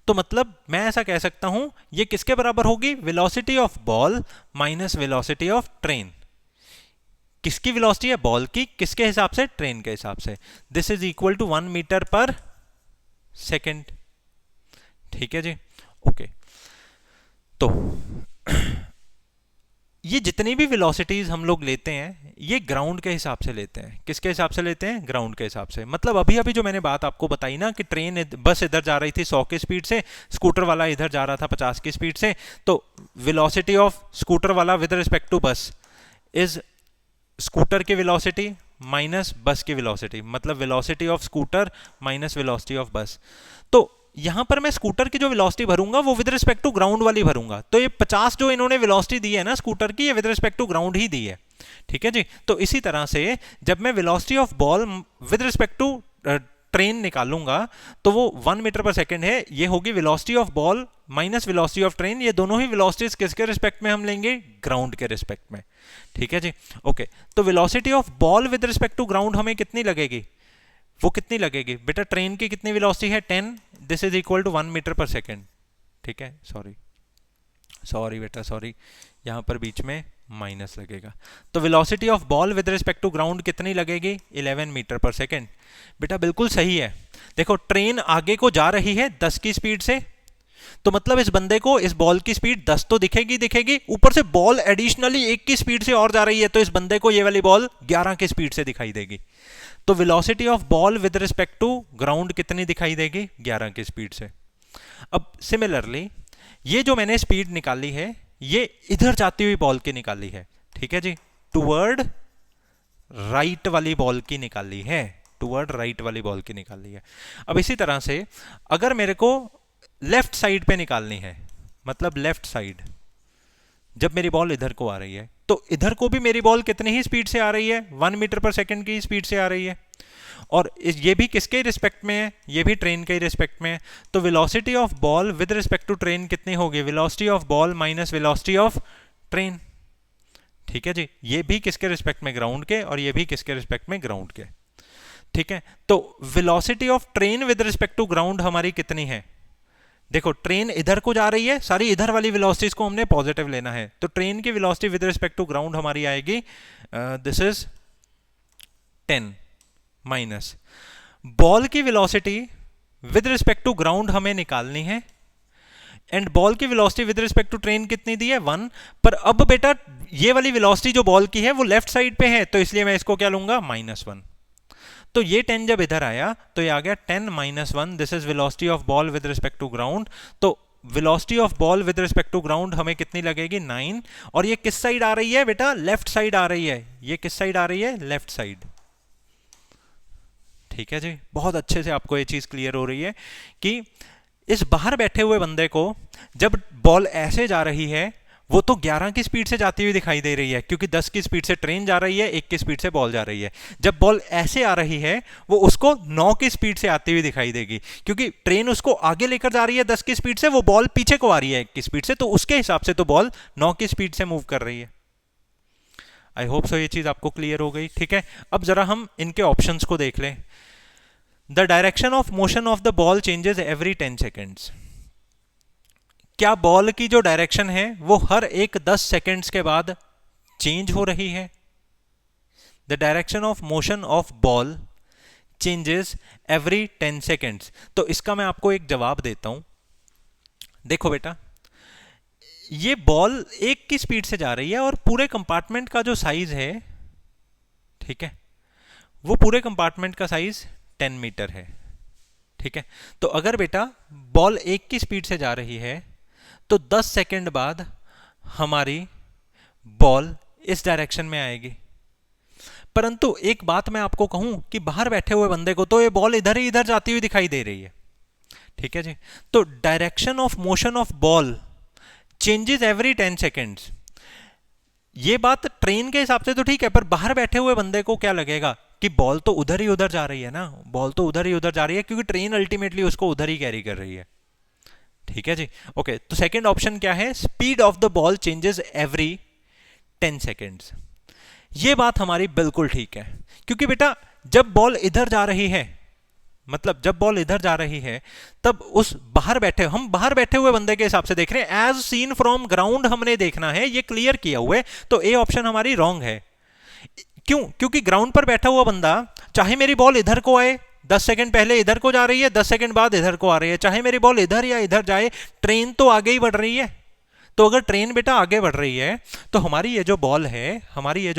Speaker 1: तो मतलब मैं ऐसा कह सकता हूं ये किसके बराबर होगी? Velocity of ball minus velocity of train. किसकी वेलोसिटी है? बॉल की। किसके हिसाब से? ट्रेन के हिसाब से। This is equal to 1 metre per second. ठीक है जी, ओके। तो ये जितनी भी वेलोसिटीज हम लोग लेते हैं ये ग्राउंड के हिसाब से लेते हैं। किसके हिसाब से लेते हैं? ग्राउंड के हिसाब से। मतलब अभी अभी जो मैंने बात आपको बताई ना कि बस इधर जा रही थी 100 की स्पीड से, स्कूटर वाला इधर जा रहा था 50 की स्पीड से, तो वेलोसिटी ऑफ स्कूटर वाला विद रिस्पेक्ट टू बस इज स्कूटर की वेलोसिटी माइनस बस की वेलोसिटी, मतलब velocity of scooter minus velocity of बस। तो यहां पर मैं स्कूटर की जो वेलोसिटी भरूंगा वो विद रिस्पेक्ट टू ग्राउंड वाली भरूंगा। तो ये 50 जो इन्होंने वेलोसिटी दी है ना स्कूटर की, ये विद रिस्पेक्ट टू ग्राउंड ही दी है। ठीक है जी। तो इसी तरह से जब मैं velocity of ball with respect to train निकालूंगा तो वो 1 मीटर पर सेकेंड है, ये होगी velocity of ball minus velocity of train. ये दोनों ही वेलोसिटीज किसके रिस्पेक्ट में हम लेंगे? ग्राउंड के रिस्पेक्ट में। ठीक है जी, ओके। तो velocity of ball with respect to ground हमें कितनी लगेगी? वो कितनी लगेगी बेटा? ट्रेन की कितनी वेलोसिटी है? 10। This is equal to 1 metre per second. ठीक है, सॉरी बेटा, सॉरी, यहां पर बीच में माइनस लगेगा। तो velocity of ball with respect to ground कितनी लगेगी? 11 मीटर पर सेकेंड। बेटा बिल्कुल सही है। देखो ट्रेन आगे को जा रही है 10 की स्पीड से, तो मतलब इस बंदे को इस बॉल की स्पीड 10 तो दिखेगी, ऊपर से बॉल एडिशनली 1 की स्पीड से और जा रही है, तो इस बंदे को ये वाली बॉल 11 की स्पीड से दिखाई देगी। तो velocity of ball with respect to ground कितनी दिखाई देगी? 11 की स्पीड से। अब सिमिलरली ये जो मैंने स्पीड निकाली है ये इधर जाती हुई बॉल की निकाली है। ठीक है जी, टुवर्ड राइट वाली बॉल की निकाली है, टुवर्ड राइट वाली बॉल की निकाली है। अब इसी तरह से अगर मेरे को लेफ्ट साइड पे निकालनी है, मतलब लेफ्ट साइड, जब मेरी बॉल इधर को आ रही है तो इधर को भी मेरी बॉल कितनी ही स्पीड से आ रही है? 1 मीटर पर सेकेंड की स्पीड से आ रही है। और ये भी किसके रिस्पेक्ट में है? ये भी ट्रेन के रिस्पेक्ट में है। तो velocity of ball with respect to train कितनी होगी? Velocity of ball minus velocity of train. ठीक है जी, ये भी किसके रिस्पेक्ट में? ग्राउंड के, और ये भी किसके रिस्पेक्ट में? ग्राउंड के। ठीक है, तो velocity of train with respect to ground हमारी कितनी है? देखो ट्रेन इधर को जा रही है, सारी इधर वाली वेलोसिटीज को हमने पॉजिटिव लेना है, तो ट्रेन की velocity with respect to ground हमारी आएगी दिस इज 10 माइनस बॉल की velocity with respect to ground हमें निकालनी है, एंड बॉल की velocity with respect to train कितनी दी है? 1। पर अब बेटा ये वाली वेलोसिटी जो बॉल की है वो लेफ्ट साइड पे है, तो इसलिए मैं इसको क्या लूंगा? -1। तो ये 10 जब इधर आया तो ये आ गया 10 - 1। This is velocity of ball with respect to ground. तो velocity of ball with respect to ground हमें कितनी लगेगी? 9। और ये किस साइड आ रही है बेटा? लेफ्ट साइड आ रही है। ये किस साइड आ रही है? Left side. ठीक है जी, बहुत अच्छे से आपको ये चीज क्लियर हो रही है कि इस बाहर बैठे हुए बंदे को जब बॉल ऐसे जा रही है वो तो 11 की स्पीड से जाती हुई दिखाई दे रही है, क्योंकि 10 की स्पीड से ट्रेन जा रही है, 1 की स्पीड से बॉल जा रही है। जब बॉल ऐसे आ रही है वो उसको 9 की स्पीड से आती हुई दिखाई देगी, क्योंकि ट्रेन उसको आगे लेकर जा रही है 10 की स्पीड से, वो बॉल पीछे को आ रही है 1 की स्पीड से, तो उसके हिसाब से तो बॉल 9 की स्पीड से मूव कर रही है। आई होप सो ये चीज आपको क्लियर हो गई। ठीक है, अब जरा हम इनके ऑप्शंस को देख लें। The direction of motion of the ball changes every 10 seconds. क्या बॉल की जो डायरेक्शन है वो हर एक 10 सेकेंड्स के बाद चेंज हो रही है? The direction of motion of ball changes every 10 seconds. तो इसका मैं आपको एक जवाब देता हूं। देखो बेटा, ये बॉल 1 की स्पीड से जा रही है और पूरे कंपार्टमेंट का जो साइज है, ठीक है, वो पूरे कंपार्टमेंट का साइज 10 मीटर है। ठीक है, तो अगर बेटा बॉल 1 की स्पीड से जा रही है तो 10 सेकंड बाद हमारी बॉल इस डायरेक्शन में आएगी। परंतु एक बात मैं आपको कहूं कि बाहर बैठे हुए बंदे को तो ये बॉल इधर ही इधर जाती हुई दिखाई दे रही है। ठीक है जी, तो direction of motion of ball changes every 10 seconds. ये बात ट्रेन के हिसाब से तो ठीक है, पर बाहर बैठे हुए बंदे को क्या लगेगा कि बॉल तो उधर ही उधर जा रही है ना, बॉल तो उधर ही उधर जा रही है, क्योंकि ट्रेन अल्टीमेटली उसको उधर ही कैरी कर रही है। ठीक है जी, ओके। तो सेकंड ऑप्शन क्या है? Speed of the ball changes every 10 seconds. ये बात हमारी बिल्कुल ठीक है, क्योंकि बेटा जब बॉल इधर जा रही है, मतलब जब बॉल इधर जा रही है, तब उस हम बाहर बैठे हुए बंदे के हिसाब से देख रहे हैं, एज सीन फ्रॉम ग्राउंड हमने देखना है, ये क्लियर किया हुआ है। तो ए ऑप्शन हमारी रॉन्ग है। क्यों? क्योंकि ग्राउंड पर बैठा हुआ बंदा, चाहे मेरी बॉल इधर को आए, 10 सेकंड पहले इधर को जा रही है, 10 सेकंड बाद इधर को आ रही है, चाहे मेरी बॉल इधर या इधर जाए, ट्रेन तो आगे ही बढ़ रही है। तो अगर ट्रेन बेटा आगे बढ़ रही है, तो हमारी ये जो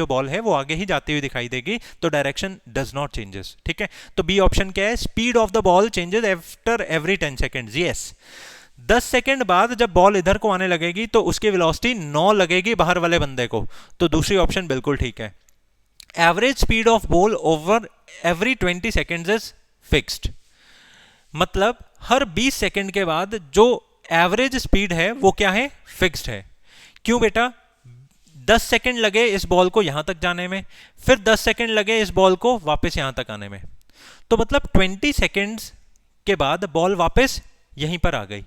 Speaker 1: बॉल है वो आगे ही जाती हुई दिखाई देगी, तो डायरेक्शन डज नॉट चेंजेस। ठीक है, तो बी ऑप्शन क्या है? Speed of the ball changes after every 10 second. Yes, 10 second बाद जब बॉल इधर को आने लगेगी तो उसकी वेलोसिटी 9 लगेगी बाहर वाले बंदे को, तो दूसरी ऑप्शन बिल्कुल ठीक है। Average speed of ball over every 20 second is fixed, मतलब हर 20 सेकेंड के बाद जो एवरेज स्पीड है वो क्या है? फिक्स्ड है। क्यों बेटा? 10 सेकेंड लगे इस बॉल को यहां तक जाने में, फिर 10 सेकेंड लगे इस बॉल को वापस यहां तक आने में, तो मतलब 20 सेकेंड्स के बाद बॉल वापस यहीं पर आ गई।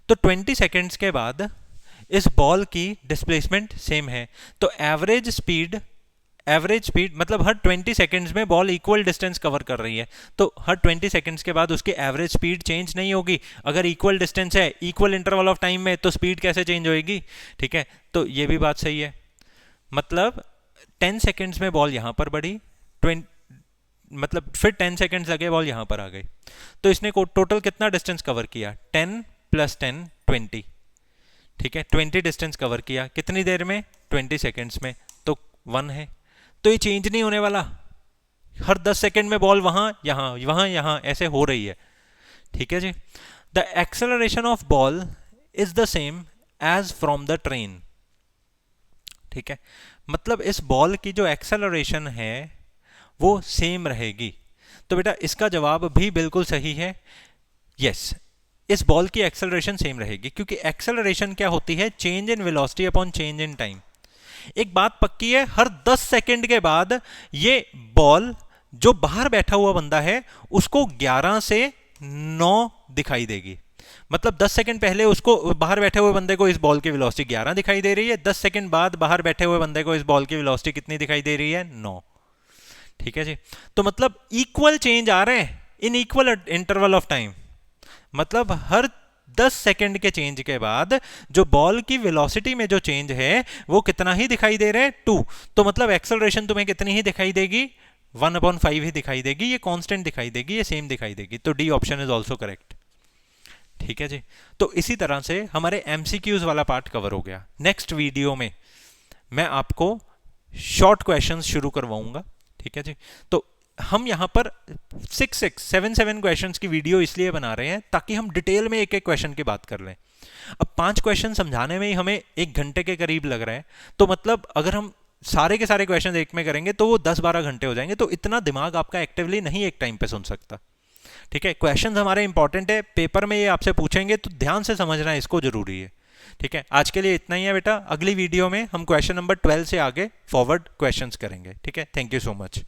Speaker 1: तो 20 सेकेंड्स के बाद इस बॉल की डिस्प्लेसमेंट सेम है, तो एवरेज स्पीड मतलब हर 20 सेकेंड्स में बॉल इक्वल डिस्टेंस कवर कर रही है, तो हर 20 सेकेंड्स के बाद उसकी एवरेज स्पीड चेंज नहीं होगी। अगर इक्वल डिस्टेंस है, इक्वल इंटरवल ऑफ टाइम में, तो स्पीड कैसे चेंज होगी? ठीक है, तो ये भी बात सही है। मतलब 10 सेकेंड्स में बॉल यहां पर बढ़ी, मतलब फिर 10 सेकेंड्स लगे बॉल यहां पर आ गई, तो इसने टोटल कितना डिस्टेंस कवर किया? 10 + 10 20। ठीक है, 20 डिस्टेंस कवर किया कितनी देर में? 20 सेकेंड्स में, तो 1 है। तो ये चेंज नहीं होने वाला, हर 10 सेकेंड में बॉल वहां यहां ऐसे हो रही है। ठीक है जी। The acceleration of ball is the same as from the train. ठीक है, मतलब इस बॉल की जो एक्सेलरेशन है वो सेम रहेगी। तो बेटा इसका जवाब भी बिल्कुल सही है, यस, इस बॉल की एक्सेलरेशन सेम रहेगी, क्योंकि एक्सेलरेशन क्या होती है? Change in velocity upon change in time. एक बात पक्की है, हर 10 सेकंड के बाद ये बॉल जो बाहर बैठा हुआ बंदा है उसको 11 से 9 दिखाई देगी। मतलब 10 सेकंड पहले उसको, बाहर बैठे हुए बंदे को, इस बॉल की वेलोसिटी 11 दिखाई दे रही है, 10 सेकंड बाद बाहर बैठे हुए बंदे को इस बॉल की वेलोसिटी कितनी दिखाई दे रही है? 9। ठीक है जी, तो मतलब इक्वल चेंज आ रहे हैं in equal interval of time. मतलब हर 10 सेकंड के चेंज के बाद जो बॉल की वेलोसिटी में जो चेंज है वो कितना ही दिखाई दे रहे हैं? 2। तो मतलब एक्सेलरेशन तुम्हें कितनी ही दिखाई देगी? 1/5 ही दिखाई देगी, ये कांस्टेंट दिखाई देगी, ये सेम दिखाई देगी। तो D option is also correct. ठीक है जी, तो इसी तरह से हमारे एमसीक्यूज वाला पार्ट कवर हो गया। नेक्स्ट वीडियो में मैं आपको शॉर्ट क्वेश्चंस शुरू करवाऊंगा। ठीक है जी, तो हम यहां पर 7 क्वेश्चंस की वीडियो इसलिए बना रहे हैं ताकि हम डिटेल में एक एक क्वेश्चन की बात कर लें। अब 5 क्वेश्चन समझाने में ही हमें 1 घंटे के करीब लग रहा है, तो मतलब अगर हम सारे के सारे क्वेश्चन एक में करेंगे तो वो 10-12 घंटे हो जाएंगे, तो इतना दिमाग आपका एक्टिवली नहीं एक टाइम पे सुन सकता। ठीक है, क्वेश्चन हमारे इंपॉर्टेंट है, पेपर में ये आपसे पूछेंगे तो ध्यान से समझना इसको जरूरी है। ठीक है, आज के लिए इतना ही है बेटा, अगली वीडियो में हम क्वेश्चन नंबर 12 से आगे फॉरवर्ड क्वेश्चंस करेंगे। ठीक है, थैंक यू सो मच।